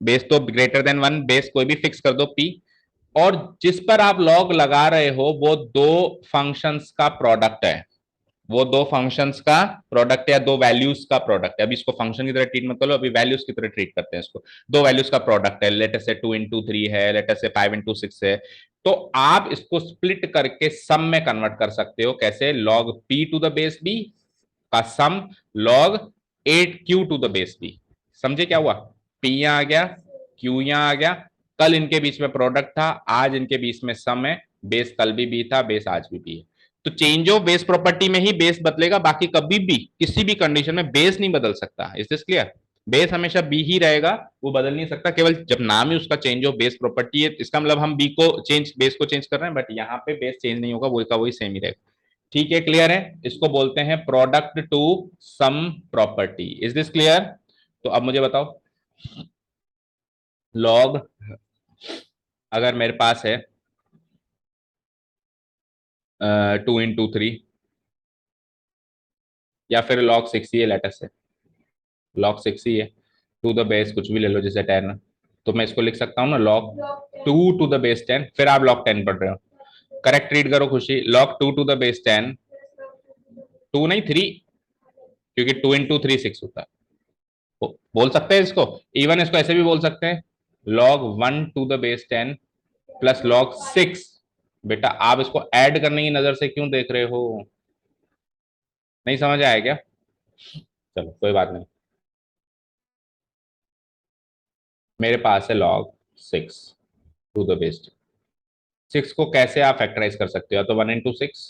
[SPEAKER 1] बेस तो ग्रेटर देन 1, बेस कोई भी फिक्स कर दो पी, और जिस पर आप लॉग लगा रहे हो वो दो फंक्शंस का प्रोडक्ट है, वो दो फंक्शंस का प्रोडक्ट या दो वैल्यूज का प्रोडक्ट है। अभी इसको फंक्शन की तरह ट्रीट मत करो, अभी वैल्यूज की तरह ट्रीट करते हैं इसको। दो वैल्यूज का प्रोडक्ट है, लेट अस से 2 into 3 है, लेट अस से 5 into 6 है। तो आप इसको स्प्लिट करके सम में कन्वर्ट कर सकते हो, कैसे, log p to the base b का sum log 8q to the base b। समझे क्या हुआ, p यहां आ गया, q यहां आ गया, कल इनके बीच में प्रोडक्ट था, आज इनके बीच में सम है, बेस कल भी b था, बेस आज भी b है। तो चेंज ऑफ बेस प्रॉपर्टी में ही बेस बदलेगा, बाकी कभी भी किसी भी कंडीशन में बेस नहीं बदल सकता। Is this clear? बेस हमेशा बी ही रहेगा, वो बदल नहीं सकता, केवल जब नाम ही उसका चेंज ऑफ बेस प्रॉपर्टी है इसका मतलब हम बी को चेंज, बेस को चेंज कर रहे हैं, बट यहाँ पे बेस चेंज नहीं होगा, वही का वही सेम ही रहेगा। ठीक है, क्लियर है? इसको बोलते हैं product to sum property. Is this clear? तो अब मुझे बताओ, लॉग अगर मेरे पास है 2 into 3, या फिर log 6 ही है, लेटर से log 6 ही है, टू द बेस कुछ भी ले लो जैसे 10, तो मैं इसको लिख सकता हूँ ना log 2 टू द बेस 10, फिर आप log 10 पढ़ रहे हो, करेक्ट रीड करो खुशी, log 2 टू द बेस 10, 2 नहीं 3, क्योंकि 2 इंटू 3 6 होता है, बोल सकते हैं इसको, इवन इसको ऐसे भी बोल सकते हैं log 1 to the base 10 plus log 6। बेटा आप इसको ऐड करने की नजर से क्यों देख रहे हो, नहीं समझ आया क्या? चलो कोई बात नहीं, मेरे पास है log 6 टू द बेस 6 को कैसे आप फैक्टराइज कर सकते हो, या तो 1 इंटू 6,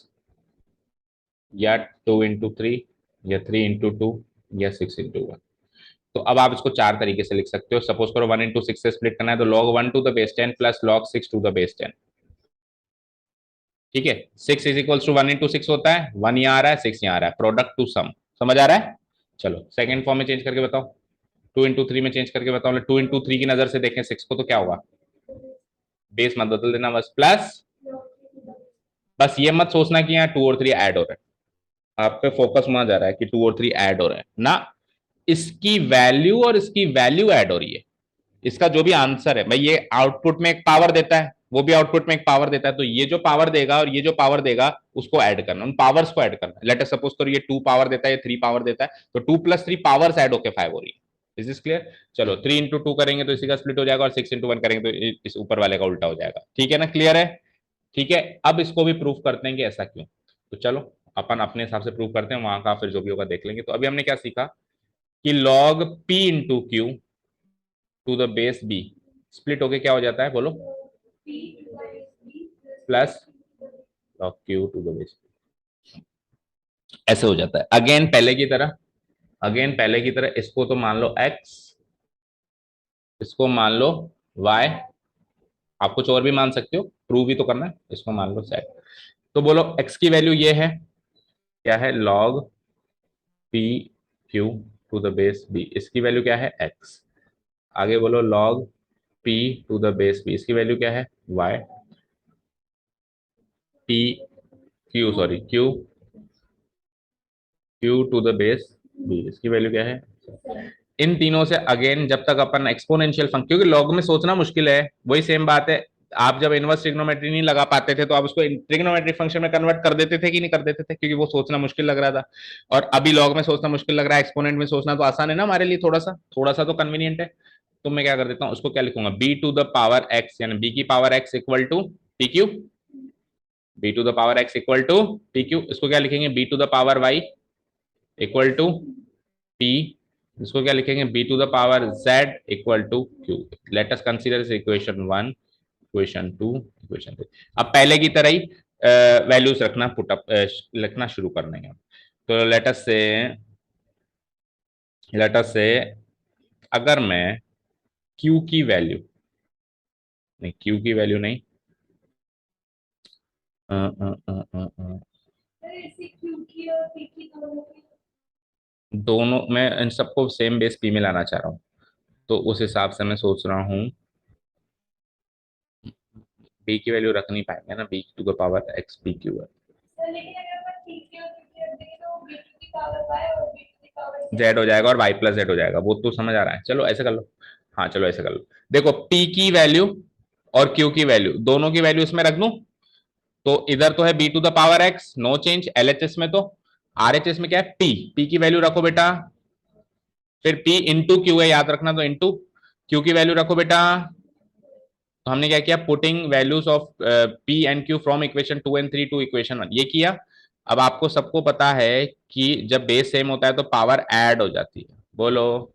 [SPEAKER 1] या 2 इंटू 3, या 3 इंटू 2, या 6 इंटू 1। तो अब आप इसको चार तरीके से लिख सकते हो, सपोज करो 1 इंटू 6 से स्प्लिट करना है तो log 1 to the base 10 plus log 6 to the base 10, ठीक है। 6 इज इक्वल टू 1 इंटू 6 होता है, 1 यहाँ आ रहा है 6 यहाँ आ रहा है, प्रोडक्ट टू सम, समझ आ रहा है? चलो सेकंड फॉर्म में चेंज करके बताओ, 2 इंटू 3 में चेंज करके बताओ, 2 इंटू 3 की नजर से देखें 6 को तो क्या होगा, बेस मत बदल देना बस, प्लस, बस ये मत सोचना कि यहाँ 2 और 3 ऐड हो रहे हैं, आप पे फोकस वहां जा रहा है कि 2 और 3 ऐड हो रहे हैं ना, इसकी वैल्यू और इसकी वैल्यू ऐड हो रही है, इसका जो भी आंसर है भाई, ये आउटपुट में एक पावर देता है, वो भी आउटपुट में एक पावर देता है, तो ये जो पावर देगा और ये जो पावर देगा उसको ऐड करना, उन पावर्स को ऐड करना, लेट अस सपोज करो ये 2 पावर देता है, ये 3 पावर देता है, तो 2 प्लस 3 पावर्स ऐड होकर 5 हो रही है, इज दिस क्लियर? चलो 3 इंटू 2 करेंगे तो इसी का स्प्लिट हो जाएगा, और 6 इंटू 1 करेंगे तो इस ऊपर वाले का उल्टा हो जाएगा, ठीक है ना, क्लियर है? ठीक है, अब इसको भी प्रूफ करते हैं कि ऐसा क्यों, तो चलो अपन अपने हिसाब से प्रूव करते हैं, वहां का फिर जो भी होगा देख लेंगे। तो अभी हमने क्या सीखा कि log p into q to the base b split होके क्या हो जाता है बोलो, plus log q to the base, ऐसे हो जाता है। अगेन पहले की तरह, अगेन पहले की तरह, इसको तो मान लो x, इसको मान लो y, आप कुछ और भी मान सकते हो, प्रूव भी तो करना है, इसको मान लो z। तो बोलो x की वैल्यू ये है, क्या है, log p q to the base b, इसकी वैल्यू क्या है x, आगे बोलो log p to the base b, इसकी वैल्यू क्या है y, p q sorry q q to the base b, इसकी वैल्यू क्या है। इन तीनों से अगेन जब तक अपन एक्सपोनेंशियल फंक्शन, क्योंकि लॉग में सोचना मुश्किल है, वही सेम बात है, आप जब इनवर्स ट्रिग्नोमेट्री नहीं लगा पाते थे तो आप उसको ट्रिग्नोमेट्रिक फंक्शन में कन्वर्ट कर देते थे कि नहीं कर देते थे, क्योंकि वो सोचना मुश्किल लग रहा था, और अभी लॉग में सोचना मुश्किल लग रहा है, एक्सपोनेंट में सोचना तो आसान है ना हमारे लिए, थोड़ा सा तो कन्वीनियंट है। तो मैं क्या कर देता हूँ, उसको क्या लिखूंगा, b to the power x, यानी बी की power x equal to p q, b to the power x equal to p q, इसको क्या लिखेंगे, b to the power y equal to p, इसको क्या लिखेंगे, b to the power z equal to q. Let us consider equation 1, equation 2, equation 3। अब पहले की तरह ही वैल्यूज रखना, पुटअप लिखना शुरू करने हैं। तो लेट अस से अगर मैं q की वैल्यू, नहीं q की वैल्यू नहीं, अ, अ, अ, अ, अ, दोनों मैं इन सबको सेम बेस p में लाना चाह रहा हूँ, तो उस हिसाब से मैं सोच रहा हूँ b की वैल्यू रख नहीं पाएंगे ना, b to the power x p q है, जेड हो जाएगा और वाई प्लस जेड हो जाएगा, वो तो समझ आ रहा है, चलो ऐसे कर लो, हाँ चलो ऐसे कर लो, देखो पी की वैल्यू और क्यू की वैल्यू, दोनों की वैल्यू इसमें रख दूं, तो इधर तो है b to the power x, no change, LHS में तो, आरएचएस में क्या है पी, पी की वैल्यू रखो बेटा, फिर पी इंटू क्यू है याद रखना, तो इंटू क्यू की वैल्यू रखो बेटा, तो हमने क्या किया, putting values of p and q from equation 2 and 3 to equation 1, ये किया। अब आपको सबको पता है कि जब बेस सेम होता है तो पावर ऐड हो जाती है, बोलो,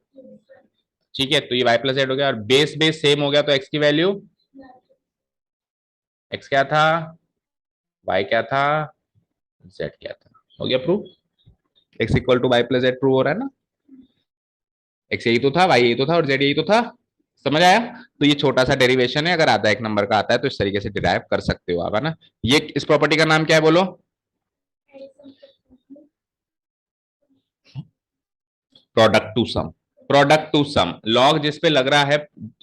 [SPEAKER 1] ठीक है, तो ये y प्लस जेड हो गया, और बेस बेस सेम हो गया तो x की वैल्यू, x क्या था, y क्या था, z क्या था, हो गया proof, x equal to y plus z prove हो रहा है ना, x यही तो था, y यही तो था और z यही तो था, समझ आया? तो ये छोटा सा डेरिवेशन है, अगर आधा एक नंबर का आता है तो इस तरीके से डिराइव कर सकते हो आप, है ना। ये इस प्रॉपर्टी का नाम क्या है बोलो, product to sum, product to sum, log जिस पे लग रहा है,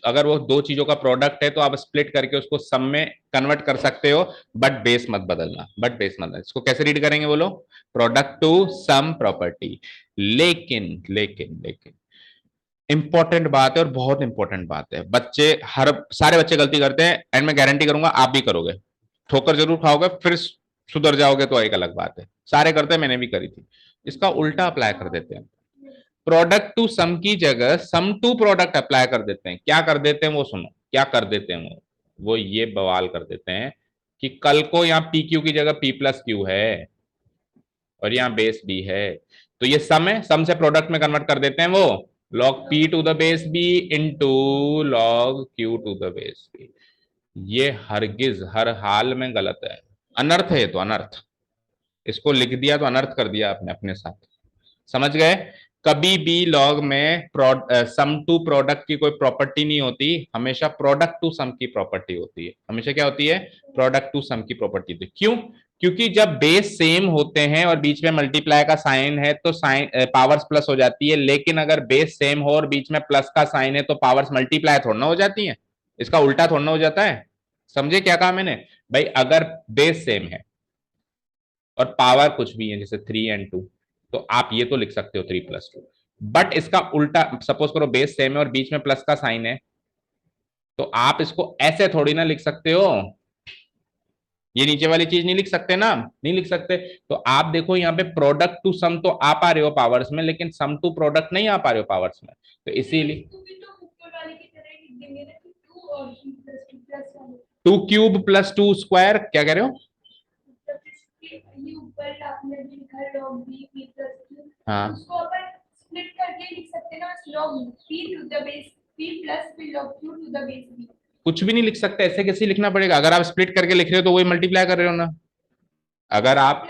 [SPEAKER 1] अगर वो दो चीजों का प्रोडक्ट है तो आप स्प्लिट करके उसको सम में कन्वर्ट कर सकते हो, बट बेस मत बदलना, बट बेस मत बदलना। इसको कैसे रीड करेंगे बोलो? Product to sum property. लेकिन लेकिन लेकिन इंपॉर्टेंट बात है, और बहुत इंपॉर्टेंट बात है, बच्चे हर सारे बच्चे गलती करते हैं, एंड मैं गारंटी करूंगा आप भी करोगे, ठोकर जरूर खाओगे, फिर सुधर जाओगे तो एक अलग बात है, सारे करते हैं, मैंने भी करी थी। इसका उल्टा अप्लाई कर देते हैं, प्रोडक्ट टू सम की जगह सम टू प्रोडक्ट अप्लाई कर देते हैं। क्या कर देते हैं वो सुनो, क्या कर देते हैं वो ये बवाल कर देते हैं कि कल को यहाँ पी क्यू की जगह पी प्लस क्यू है और यहाँ बेस बी है, तो ये सम है, सम से प्रोडक्ट में कन्वर्ट कर देते हैं वो, log p to the base b into log q to the base b. ये हरगिज हर हाल में गलत है, अनर्थ है ये तो, अनर्थ। इसको लिख दिया तो अनर्थ कर दिया आपने अपने साथ, समझ गए? कभी भी लॉग में सम टू प्रोडक्ट की कोई प्रॉपर्टी नहीं होती, हमेशा प्रोडक्ट टू सम की प्रॉपर्टी होती है। हमेशा क्या होती है? प्रोडक्ट टू सम की प्रॉपर्टी होती है। क्यों? क्योंकि जब बेस सेम होते हैं और बीच में मल्टीप्लाई का साइन है तो साइन पावर्स प्लस हो जाती है, लेकिन अगर बेस सेम हो और बीच में प्लस का साइन है तो पावर्स मल्टीप्लाई थोड़ा ना हो जाती है, इसका उल्टा थोड़ा ना हो जाता है। समझे क्या कहा मैंने? भाई अगर बेस सेम है और पावर कुछ भी है, जैसे 3 and 2, तो आप ये तो लिख सकते हो 3 + 2, बट इसका उल्टा, सपोज करो बेस सेम है और बीच में प्लस का साइन है, तो आप इसको ऐसे थोड़ी ना लिख सकते हो, ये नीचे वाली चीज नहीं लिख सकते ना, नहीं लिख सकते। तो आप देखो यहाँ पे प्रोडक्ट टू सम तो आ पा रहे हो पावर्स में, लेकिन सम टू प्रोडक्ट नहीं आ पा रहे हो पावर्स में, तो इसीलिए two cube plus two square, क्या कह रहे हो?
[SPEAKER 2] ये ऊपर आपने भी लिखा है log b p plus q,
[SPEAKER 1] हाँ,
[SPEAKER 2] उसको अपन स्प्लिट करके लिख सकते हैं ना, log p to the base p plus फिर log q to the base b।
[SPEAKER 1] कुछ भी नहीं लिख सकते, ऐसे कैसे लिखना पड़ेगा? अगर आप स्प्लिट करके लिख रहे हो तो वही मल्टीप्लाई कर रहे हो ना। अगर आप,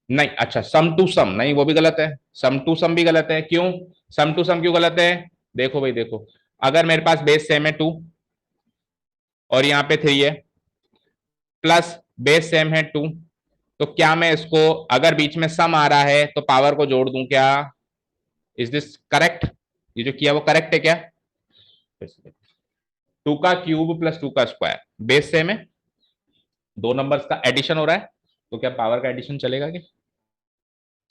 [SPEAKER 1] नहीं, अच्छा, सम टू सम नहीं, वो भी गलत है, सम टू सम भी गलत है। क्यों सम टू सम क्यों गलत है? देखो भाई देखो, अगर मेरे पास बेस सेम है 2 और यहाँ पे 3 है, प्लस बेस सेम है 2, तो क्या मैं इसको, अगर बीच में सम आ रहा है तो पावर को जोड़ दूं क्या? Is this correct? ये जो किया वो करेक्ट है क्या? 2 का क्यूब प्लस 2 का स्क्वायर, बेस सेम है, दो नंबर्स का एडिशन हो रहा है, तो क्या पावर का एडिशन चलेगा क्या?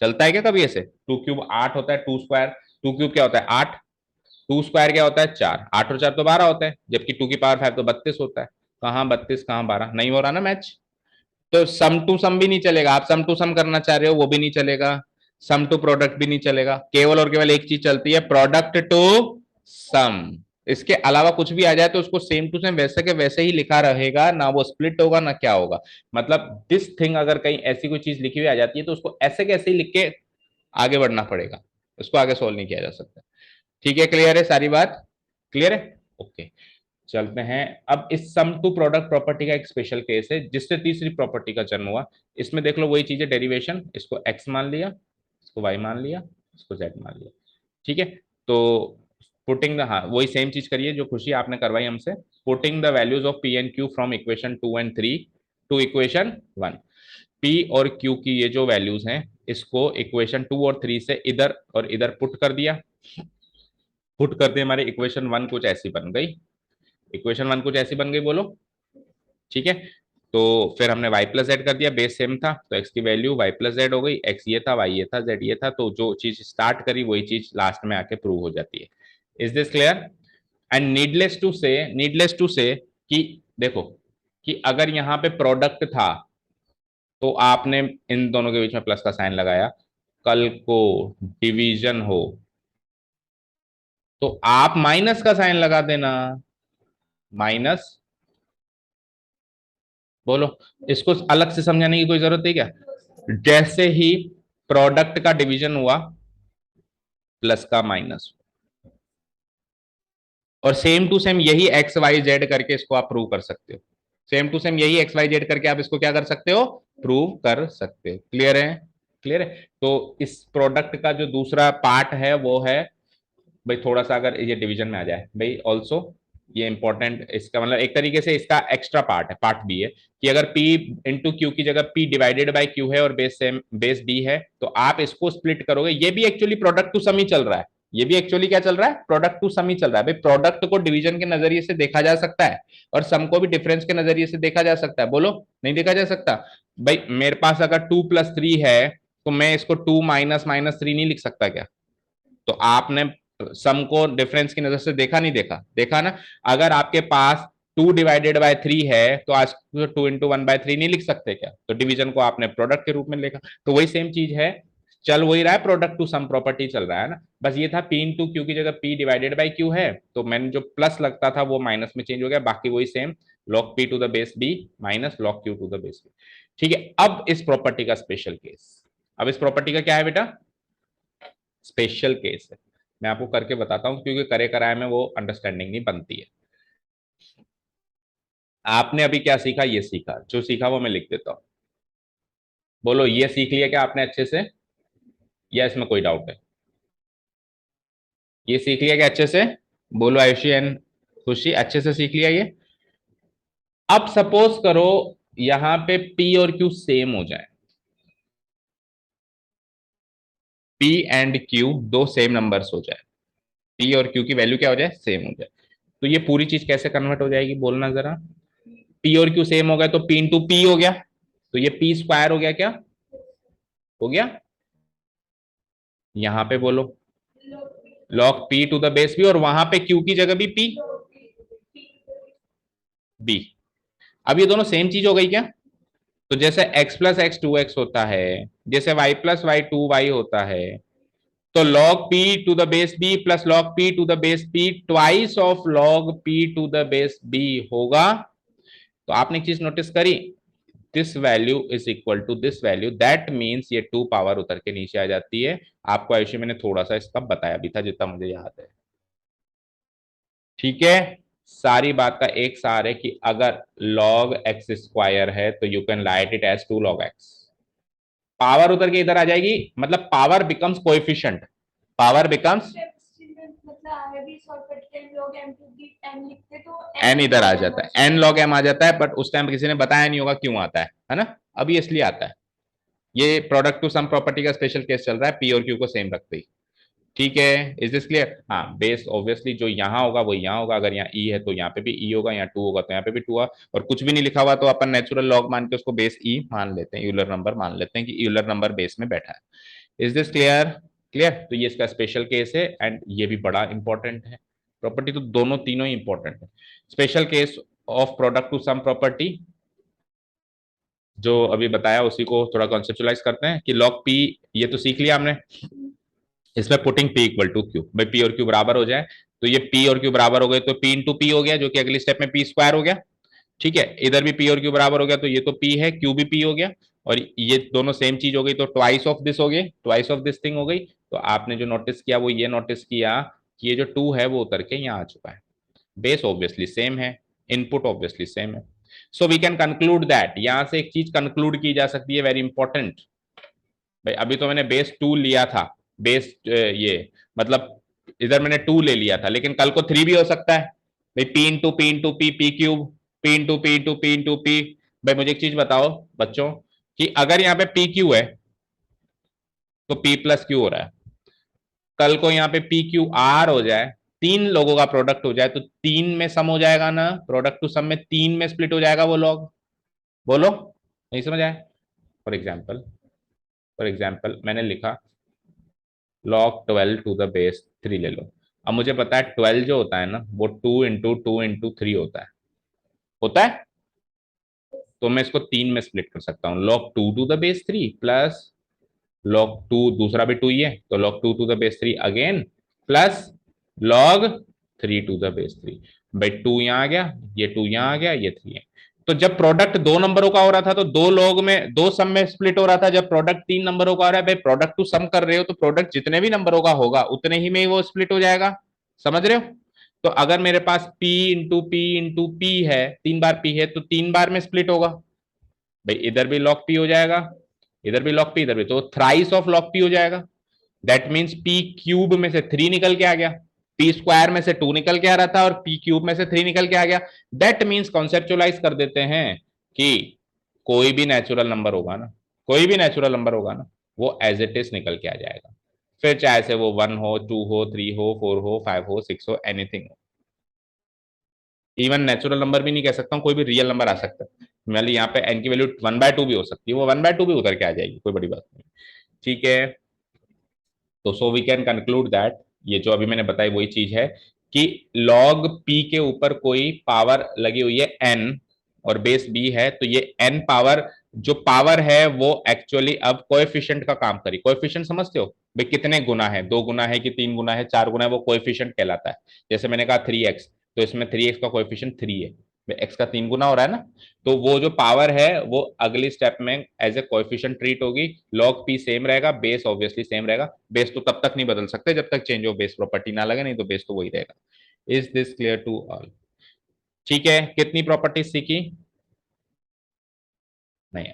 [SPEAKER 1] चलता है क्या कभी ऐसे? 2 क्यूब 8 होता है, 2 स्क्वायर, 2 क्यूब क्या होता है? 8, 2 स्क्वायर क्या होता है? 4, 8 और 4 तो 12 होता है, जबकि 2 की पावर 5 तो 32 होता है। कहाँ 32 कहाँ 12, नहीं हो रहा ना मैच। तो सम टू सम भी नहीं चलेगा, आप सम टू सम करना चाह रहे हो वो भी नहीं चलेगा, सम टू प्रोडक्ट भी नहीं चलेगा, केवल और केवल एक चीज चलती है, प्रोडक्ट टू सम। इसके अलावा कुछ भी आ जाए तो उसको सेम टू सेम वैसे के वैसे ही लिखा रहेगा, ना वो स्प्लिट होगा ना क्या होगा। मतलब दिस थिंग, अगर कहीं ऐसी कोई चीज लिखी हुई आ जाती है तो उसको ऐसे कैसे ही लिख के आगे बढ़ना पड़ेगा, उसको आगे सोल्व नहीं किया जा सकता। ठीक है, क्लियर है सारी बात? क्लियर है? ओके, चलते हैं। अब इस सम टू प्रोडक्ट प्रॉपर्टी का एक स्पेशल केस है जिससे तीसरी प्रॉपर्टी का जन्म हुआ। इसमें देख लो वही चीज है, डेरिवेशन, इसको x मान लिया, इसको y मान लिया, इसको z मान लिया। ठीक है, तो पुटिंग द, हाँ वही सेम चीज करिए जो खुशी आपने करवाई हमसे, putting the values of p and q from equation 2 and 3 to equation 1। p और q की ये जो वैल्यूज हैं, इसको इक्वेशन 2 और 3 से इधर और इधर पुट कर दिया। पुट कर दिया, हमारी इक्वेशन 1 कुछ ऐसी बन गई, इक्वेशन 1 कुछ ऐसी बन गई, बोलो। ठीक है, तो फिर हमने y प्लस जेड कर दिया, बेस सेम था तो x की वैल्यू y प्लस जेड हो गई, x ये था, y ये था, z ये था, तो जो चीज स्टार्ट करी वही चीज लास्ट में आके प्रूव हो जाती है। Is this clear? And needless to say कि देखो, कि अगर यहाँ पे प्रोडक्ट था तो आपने इन दोनों के बीच में प्लस का साइन लगाया, कल को डिवीजन हो तो आप माइनस का साइन लगा देना, माइनस। बोलो, इसको अलग से समझाने की कोई जरूरत है क्या? जैसे ही प्रोडक्ट का डिवीजन हुआ, प्लस का माइनस, और सेम टू सेम यही एक्स वाई जेड करके इसको आप प्रूव कर सकते हो, सेम टू सेम यही एक्स वाई जेड करके आप इसको क्या कर सकते हो? प्रूव कर सकते हो। क्लियर है? क्लियर है? तो इस प्रोडक्ट का जो दूसरा पार्ट है वो है, भाई थोड़ा सा अगर ये डिवीजन में आ जाए भाई ऑल्सो, ये इंपॉर्टेंट, इसका मतलब एक तरीके से इसका एक्स्ट्रा पार्ट है, पार्ट बी है, कि अगर P इंटू क्यू की जगह P डिवाइडेड बाय क्यू है और बेस सेम बेस B है, तो आप इसको स्प्लिट करोगे, ये भी एक्चुअली प्रोडक्ट टू सम ही चल रहा है, ये भी एक्चुअली क्या चल रहा है, प्रोडक्ट टू सम ही चल रहा है भाई। प्रोडक्ट को डिवीजन के नजरिए से देखा जा सकता है और सम को भी डिफरेंस के नजरिए से देखा जा सकता है, बोलो नहीं देखा जा सकता भाई। मेरे पास अगर 2+3 है तो मैं इसको 2 - -3 नहीं लिख सकता क्या? तो आपने सम को डिफरेंस की नजर से देखा नहीं देखा, देखा ना। अगर आपके पास 2/3 है तो आज 2 × 1/3 नहीं लिख सकते क्या? तो डिवीजन को आपने प्रोडक्ट के रूप में लिखा। तो वही सेम चीज है, चल वही रहा है, प्रोडक्ट टू सम प्रॉपर्टी चल रहा है ना। बस ये था P × Q की जगह P/Q है, तो मैंने जो प्लस लगता था वो माइनस में चेंज हो गया, बाकी वही same log P⁻B minus log Q⁻B। ठीक है, अब इस प्रॉपर्टी का स्पेशल केस, अब इस प्रॉपर्टी का क्या है बेटा, स्पेशल केस है। मैं आपको करके बताता हूं, क्योंकि करे कराए में वो अंडरस्टैंडिंग नहीं बनती है। आपने अभी क्या सीखा, ये सीखा, जो सीखा वो मैं लिख देता हूं। बोलो ये सीख लिया क्या आपने अच्छे से, या इसमें कोई डाउट है? ये सीख लिया क्या अच्छे से? बोलो आयुषी एंड खुशी, अच्छे से सीख लिया ये? अब सपोज करो यहां पे P और Q सेम हो जाए, P एंड Q दो सेम नंबर्स हो जाए, P और Q की वैल्यू क्या हो जाए, सेम हो जाए, तो ये पूरी चीज कैसे कन्वर्ट हो जाएगी, बोलना जरा। P और Q सेम हो गए तो P × P हो गया, तो ये P² हो गया, क्या हो गया यहां पे बोलो, log P⁻B, और वहां पे Q की जगह भी P B। अब ये दोनों सेम चीज हो गई क्या? तो जैसे x+x 2x होता है, जैसे y+y 2y होता है, तो log P⁻B plus log P⁻B twice of log P⁻B होगा। तो आपने एक चीज नोटिस करी, this value is equal to this value, that means ये 2 पावर उतर के नीचे आ जाती है। आपको आयुषी मैंने थोड़ा सा इसका बताया भी था जितना मुझे याद है, ठीक है। सारी बात का एक सार है कि अगर log x² है तो you can write it as 2 log x, power उतर के इधर आ जाएगी, मतलब power becomes coefficient, power becomes
[SPEAKER 2] मतलब आगे भी शॉर्टकट के लोग m लिखते तो
[SPEAKER 1] n इधर आ जाता है, n log m आ जाता है, बट उस टाइम किसी ने बताया नहीं होगा क्यों आता है ना। अभी इसलिए आता है, ये प्रोडक्ट टू सम प्रॉपर्टी का स्पेशल केस चल रहा है, P और Q को सेम रखते ही। ठीक है, इज दिस क्लियर? हाँ, बेस ऑब्वियसली जो यहाँ होगा वो यहाँ होगा, अगर यहाँ ई है तो यहाँ पे भी ई होगा, यहाँ 2 होगा तो यहाँ पे भी 2 होगा, और कुछ भी नहीं लिखा हुआ तो अपन नेचुरल लॉग मान के उसको बेस ई मान लेते हैं, यूलर नंबर मान लेते हैं कि यूलर नंबर बेस में बैठा है। Is this clear? क्लियर, तो ये इसका स्पेशल केस है एंड ये भी बड़ा इंपॉर्टेंट है। प्रॉपर्टी तो दोनों तीनों ही इंपॉर्टेंट है। Special case of product to sum property जो अभी बताया उसी को थोड़ा कॉन्सेप्चुलाइज करते हैं कि log P, ये तो सीख लिया हमने, इसमें पुटिंग P = Q, भाई P और Q बराबर हो जाए, तो ये P और Q बराबर हो गए तो P × P हो गया, जो कि अगली स्टेप में P² हो गया। ठीक है, इधर भी P और Q बराबर हो गया, तो ये तो P है, Q भी P हो गया, और ये दोनों सेम चीज हो गई, तो ट्वाइस ऑफ दिस हो गई, ट्वाइस ऑफ दिस थिंग हो गई। तो आपने जो नोटिस किया वो ये नोटिस किया कि ये जो 2 है वो उतर के यहाँ आ चुका है, बेस ऑब्वियसली सेम है, इनपुट ऑब्वियसली सेम है। So we can conclude that, यहां से एक चीज कंक्लूड की जा सकती है, वेरी इंपॉर्टेंट। भाई अभी तो मैंने बेस 2 लिया था, बेस ये मतलब इधर मैंने 2 ले लिया था, लेकिन कल को 3 भी हो सकता है भाई, P × P P³ P × P भाई मुझे एक चीज बताओ बच्चों, कि अगर यहाँ पे PQ है तो P+Q हो रहा है, कल को यहाँ पे PQR हो जाए, 3 लोगों का प्रोडक्ट हो जाए, तो 3 में सम हो जाएगा ना, प्रोडक्ट टू सम में 3 में स्प्लिट हो जाएगा वो लॉग, बोलो नहीं समझ आया? फॉर एग्जाम्पल, मैंने लिखा log 12 to the base 3 ले लो। अब मुझे पता है 12 जो होता है ना वो 2 × 2 × 3 होता है, तो मैं इसको 3 में स्प्लिट कर सकता हूँ, log 2 to the base 3 plus log 2, दूसरा भी 2 ही है तो log 2 to the base 3 again, plus log 3 to the base 3। भाई 2 यहाँ आ गया, ये 2 यहाँ आ गया, ये 3 है। तो जब प्रोडक्ट 2 नंबरों का हो रहा था तो 2 लॉग में 2 सम में स्प्लिट हो रहा था, जब प्रोडक्ट 3 नंबरों का हो रहा है, भाई प्रोडक्ट टू सम कर रहे हो तो प्रोडक्ट जितने भी नंबरों का होगा उतने ही में वो स्प्लिट हो जाएगा, समझ रहे हो? तो अगर मेरे पास P × P है, 3 बार P है तो 3 बार में स्प्लिट होगा, भाई इधर भी log P हो जाएगा, इधर भी log P, इधर भी, तो थ्राइस ऑफ log P हो जाएगा। दैट मीन्स P³ में से 3 निकल के आ गया, P² में से 2 निकल के आ रहा था, और P³ में से 3 निकल के आ गया। दैट मीन्स कॉन्सेप्चुलाइज कर देते हैं कि कोई भी नेचुरल नंबर होगा ना, कोई भी नेचुरल नंबर होगा ना, वो एज इट इज निकल के आ जाएगा। फिर चाहे से वो 1 हो, 2 हो, 3 हो, 4 हो, 5 हो, 6 हो, एनीथिंग हो। इवन नेचुरल नंबर भी नहीं कह सकता हूँ, कोई भी रियल नंबर आ सकता है। मान ली यहाँ पे n की वैल्यू 1/2 भी हो सकती है, वो 1/2 भी उतर के आ जाएगी, कोई बड़ी बात नहीं। ठीक है, तो so we can conclude that ये जो अभी मैंने बताई वही चीज है कि log p के ऊपर कोई पावर लगी हुई है n और बेस b है, तो ये n पावर जो पावर है वो एक्चुअली अब कोएफिशिएंट का काम करी। कोएफिशिएंट समझते हो भाई, कितने गुना है, 2 गुना है कि 3 गुना है, 4 गुना है, वो कोएफिशिएंट कहलाता है। जैसे मैंने कहा 3x, तो इसमें 3x का कोएफिशिएंट 3 है, x का 3 गुना हो रहा है ना, तो वो जो पावर है वो अगली स्टेप में एज ए कोएफिशिएंट ट्रीट होगी। log p सेम रहेगा, बेस ऑब्वियसली सेम रहेगा। बेस तो तब तक नहीं बदल सकते जब तक चेंज ऑफ बेस प्रॉपर्टी ना लगे, नहीं तो बेस तो वही रहेगा। Is this clear to all? ठीक है, कितनी प्रॉपर्टी सीखी? नहीं,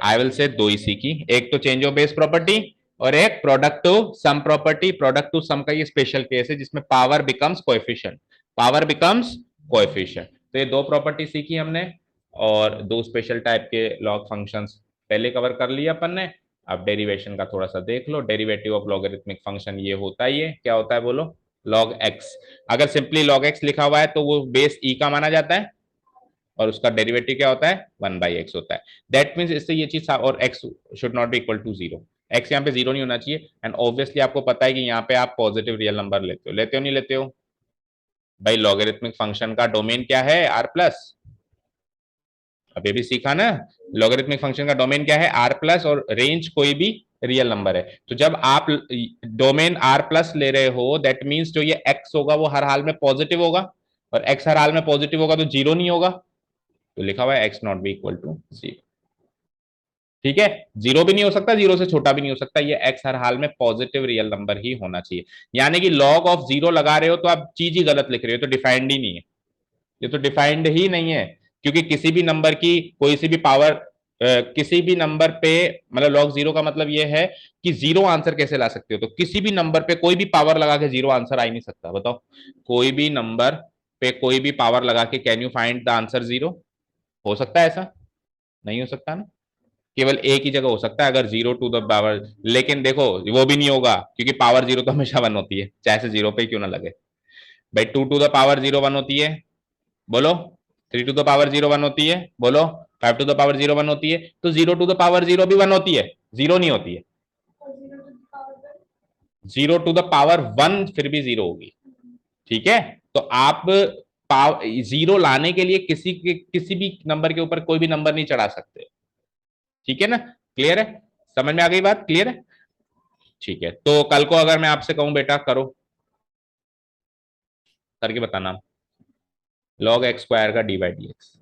[SPEAKER 1] आई विल से 2 ही सीखी, एक तो चेंज ऑफ बेस प्रॉपर्टी और एक product to sum property. Product to sum का ये स्पेशल केस है जिसमें power becomes coefficient, power becomes coefficient. तो ये 2 प्रॉपर्टी सीखी हमने और 2 स्पेशल टाइप के लॉग फंक्शंस पहले कवर कर लिया अपन ने। अब डेरिवेशन का थोड़ा सा देख लो। डेरिवेटिव ऑफ लॉगरिथमिक फंक्शन ये होता है, ये क्या होता है बोलो? log x। अगर सिंपली log x लिखा हुआ है तो वो बेस e का माना जाता है और उसका डेरिवेटिव क्या होता है? 1/x होता है। दैट मीन्स इससे ये चीज, और x should not be equal to 0। x यहाँ पे 0 नहीं होना चाहिए। एंड ऑब्वियसली आपको पता है कि यहाँ पे आप पॉजिटिव रियल नंबर लेते हो नहीं लेते हो? भाई लॉगरिथमिक फंक्शन का डोमेन क्या है? R plus. अभी भी सीखा ना, लॉगरिथमिक फंक्शन का डोमेन क्या है? आर प्लस, और रेंज कोई भी रियल नंबर है। तो जब आप डोमेन आर प्लस ले रहे हो, दैट मीन्स जो ये x होगा वो हर हाल में पॉजिटिव होगा, और x हर हाल में पॉजिटिव होगा तो 0 नहीं होगा। तो लिखा हुआ है x not be equal to 0। ठीक है, 0 भी नहीं हो सकता, 0 से छोटा भी नहीं हो सकता, ये x हर हाल में पॉजिटिव रियल नंबर ही होना चाहिए। यानी कि log ऑफ 0 लगा रहे हो तो आप चीज ही गलत लिख रहे हो, तो डिफाइंड ही नहीं है, ये तो डिफाइंड ही नहीं है। क्योंकि किसी भी नंबर की कोई सी भी पावर किसी भी नंबर पे, मतलब log 0 का मतलब ये है कि 0 आंसर कैसे ला सकते हो? तो किसी भी नंबर पे कोई भी पावर लगा के 0 आंसर आ ही नहीं सकता। बताओ, कोई भी नंबर पे कोई भी पावर लगा के can you find the answer 0? हो सकता है ऐसा? नहीं हो सकता ना। केवल एक ही जगह हो सकता है, अगर 0 टू द पावर। लेकिन देखो वो भी नहीं होगा, क्योंकि पावर 0 तो हमेशा 1 होती है, चाहे से 0 पे क्यों ना लगे। भाई 2 टू द पावर 0 1 होती है, बोलो। 3 टू द पावर 0 1 होती है, बोलो। 5 टू द पावर 0 1 होती है, तो 0 टू द पावर 0 भी 1 होती है, 0 नहीं होती है। 0 टू द पावर 1 फिर भी 0 होगी। ठीक है, तो आप 0 लाने के लिए किसी भी नंबर के ऊपर कोई भी नंबर नहीं चढ़ा सकते। ठीक है ना, क्लियर है? समझ में आ गई बात? क्लियर है? ठीक है, तो कल को अगर मैं आपसे कहूं बेटा करो, करके बताना, log x स्क्वायर का डी बाई डी एक्स।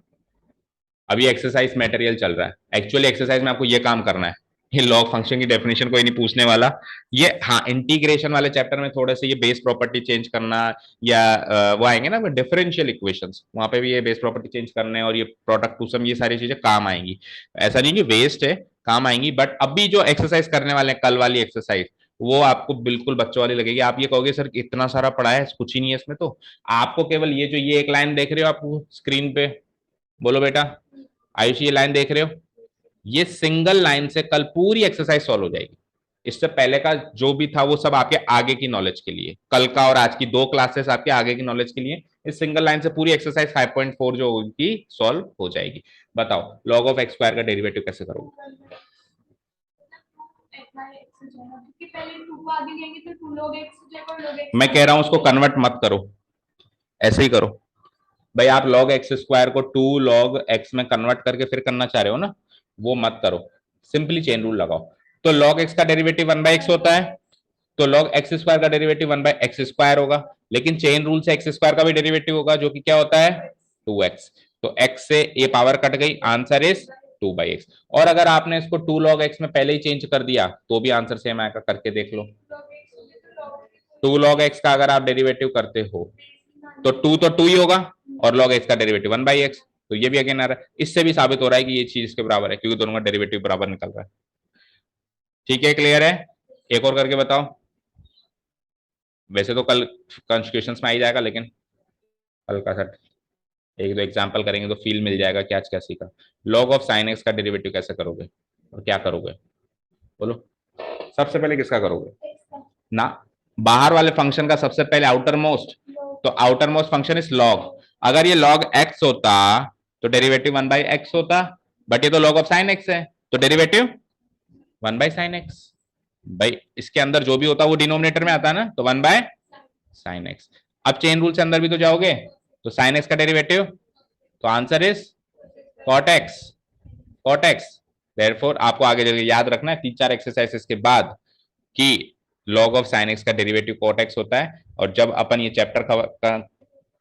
[SPEAKER 1] अभी एक्सरसाइज मटेरियल चल रहा है, एक्चुअली एक्सरसाइज में आपको ये काम करना है। ये लॉग फंक्शन की डेफिनेशन कोई नहीं पूछने वाला। ये हाँ, इंटीग्रेशन वाले चैप्टर में थोड़े से ये बेस प्रॉपर्टी चेंज करना, या वो आएंगे ना डिफरेंशियल इक्वेशंस, वहां पे भी ये बेस प्रॉपर्टी चेंज करने और ये प्रोडक्ट टू सम, ये सारी चीजें काम आएंगी। ऐसा नहीं कि वेस्ट है, काम आएंगी। बट अभी जो एक्सरसाइज करने वाले हैं, कल वाली एक्सरसाइज, वो आपको बिल्कुल बच्चों वाली लगेगी। आप ये कहोगे सर इतना सारा पढ़ा है, कुछ ही नहीं है इसमें। तो आपको केवल ये जो ये एक लाइन देख रहे हो आपको स्क्रीन पे, बोलो बेटा आयुष, ये लाइन देख रहे हो, ये सिंगल लाइन से कल पूरी एक्सरसाइज सॉल्व हो जाएगी। इससे पहले का जो भी था वो सब आपके आगे की नॉलेज के लिए, कल का और आज की 2 क्लासेस आपके आगे की नॉलेज के लिए। इस सिंगल लाइन से पूरी एक्सरसाइज 5.4 जो होगी सॉल्व हो जाएगी। बताओ log ऑफ एक्स स्क्वायर का डेरिवेटिव कैसे करोगे?
[SPEAKER 2] क्योंकि पहले 2 को आगे लेंगे तो 2 log x हो जाएगा, और log x
[SPEAKER 1] मैं कह रहा हूं उसको कन्वर्ट मत करो, ऐसे ही करो। भाई आप log एक्स स्क्वायर को 2 log x में कन्वर्ट करके फिर करना चाह रहे हो ना, वो मत करो, सिंपली चेन रूल लगाओ। तो log x का डेरिवेटिव 1/x होता है, तो log एक्स स्क्वायर का डेरिवेटिव 1/x स्क्वायर होगा। लेकिन चेन रूल से एक्स स्क्वायर का भी डेरिवेटिव होगा, जो कि क्या होता है? 2x। तो x से ये पावर कट गई, आंसर इज 2/x। और अगर आपने इसको 2 log x में पहले ही चेंज कर दिया तो भी आंसर सेम आएगा, करके देख लो। 2 log x का अगर आप डेरिवेटिव करते हो तो 2 तो 2 ही होगा, और log x का डेरिवेटिव 1/x, तो ये भी अगेन आ रहा है। इससे भी साबित हो रहा है कि ये चीज इसके बराबर है, क्योंकि दोनों का डेरिवेटिव बराबर निकल रहा है। ठीक है, क्लियर है? एक और करके बताओ। वैसे तो कल कॉन्स्टिट्यूशंस में आ ही जाएगा, लेकिन कल का सेट एक दो एग्जाम्पल करेंगे तो फील मिल जाएगा कि आज क्या सीखा। log ऑफ साइन एक्स का डेरिवेटिव कैसे करोगे और क्या करोगे? बोलो, सबसे पहले किसका करोगे? ना, बाहर वाले फंक्शन का सबसे पहले आउटर मोस्ट, तो outer most function is log. अगर ये लॉग एक्स होता तो डेरिवेटिव 1/x होता, बट ये तो लॉग ऑफ साइन एक्स है, तो डेरिवेटिव 1/sin x। भाई इसके अंदर जो भी होता है वो डिनोमिनेटर में आता है ना, तो 1/sin x। अब चेन रूल से अंदर भी तो जाओगे, तो sin x का डेरिवेटिव, तो answer is cot x, cot x। Therefore आपको आगे चलकर याद रखना है 3-4 एक्सरसाइजेस के बाद कि log ऑफ sin x का डेरिवेटिव cot x होता है। और जब अपन ये चैप्टर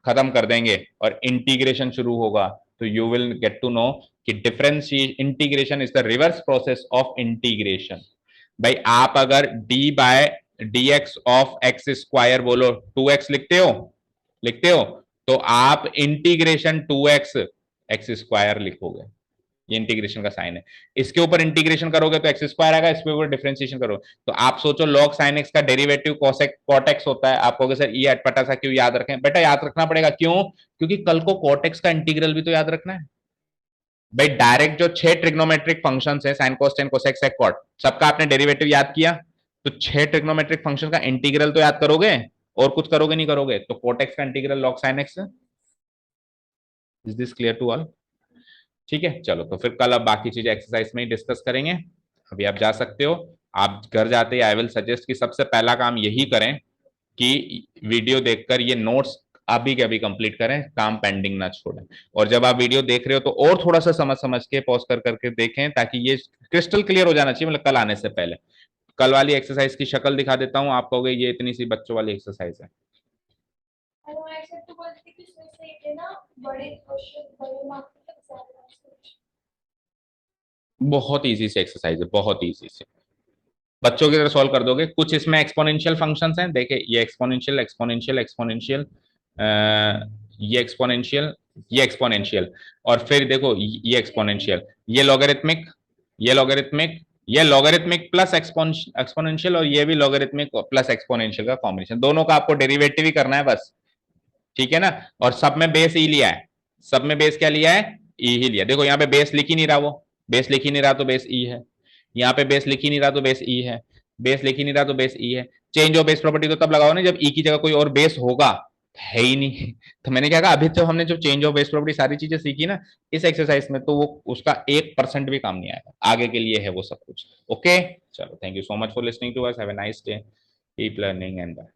[SPEAKER 1] खत्म कर देंगे और इंटीग्रेशन शुरू होगा, तो you will get to know कि differentiation integration is the reverse process of integration. भाई आप अगर d by d x of x square बोलो 2x लिखते हो, लिखते हो, तो आप इंटीग्रेशन 2x एक्स स्क्वायर लिखोगे, ये इंटीग्रेशन का साइन है। इसके ऊपर इंटीग्रेशन करोगे तो एक्स स्क्वायर आएगा, इसके ऊपर डिफरेंशिएशन करो तो आप सोचो log sin x का डेरिवेटिव cot x होता है। आप कहोगे सर ये अटपटा सा क्यों याद रखें? बेटा याद रखना पड़ेगा, क्यों? क्योंकि कल को cot x का इंटीग्रल भी तो याद रखना है। भाई डायरेक्ट जो 6 ट्रिग्नोमेट्रिक फंक्शंस हैं, sine cos tan cosec sec cot, सबका आपने डेरिवेटिव याद किया, तो 6 ट्रिग्नोमेट्रिक फंक्शन का इंटीग्रल तो याद करोगे, और कुछ करोगे नहीं करोगे? तो cot x का integral log sin x। Is this clear to all? ठीक है, चलो तो फिर कल अब बाकी चीजें एक्सरसाइज में ही डिस्कस करेंगे। अभी आप जा सकते हो। आप घर जाते ही आई विल सजेस्ट कि सबसे पहला काम यही करें कि वीडियो देखकर ये नोट्स अभी के अभी कंप्लीट करें, काम पेंडिंग ना छोड़ें। और जब आप वीडियो देख रहे हो तो और थोड़ा सा समझ समझ के पॉज कर करके देखें, ताकि ये क्रिस्टल क्लियर हो जाना चाहिए, मतलब कल आने से पहले। कल वाली एक्सरसाइज की शक्ल दिखा देता हूँ, आप कहोगे ये इतनी सी बच्चों वाली एक्सरसाइज है। बहुत इजी से एक्सरसाइज है, बहुत इजी से बच्चों की तरह सॉल्व कर दोगे। कुछ इसमें एक्सपोनेंशियल फंक्शंस हैं, देखिए ये एक्सपोनेंशियल एक्सपोनेंशियल एक्सपोनेंशियल, ये एक्सपोनेंशियल, ये एक्सपोनेंशियल, और फिर देखो ये एक्सपोनेंशियल, ये लॉगरिथमिक, ये लॉगरिथमिक, ये लॉगरिथमिक प्लस एक्सपोनेंशियल, और ये भी लॉगरिथमिक प्लस एक्सपोनेंशियल का कॉम्बिनेशन। दोनों का आपको डेरिवेटिव ही करना है बस, ठीक है ना। और सब में बेस ई लिया है, सब में बेस क्या लिया है? ई ही लिया। देखो यहाँ पे बेस लिख ही नहीं रहा, वो बेस लिख ही नहीं रहा तो बेस ई है। यहाँ पे बेस लिख ही नहीं रहा तो बेस ई है, बेस लिख ही नहीं रहा तो बेस ई है। चेंज ऑफ बेस प्रॉपर्टी तो तब लगाओ ना जब ई की जगह कोई और बेस होगा, है ही नहीं। तो मैंने क्या कहा, अभी तो हमने जो चेंज ऑफ बेस प्रॉपर्टी सारी चीजें सीखी ना इस एक्सरसाइज में, तो वो उसका 1% भी काम नहीं आएगा, आगे के लिए है वो सब कुछ। ओके, चलो thank you so much for listening to us, have a nice day, keep learning and bye.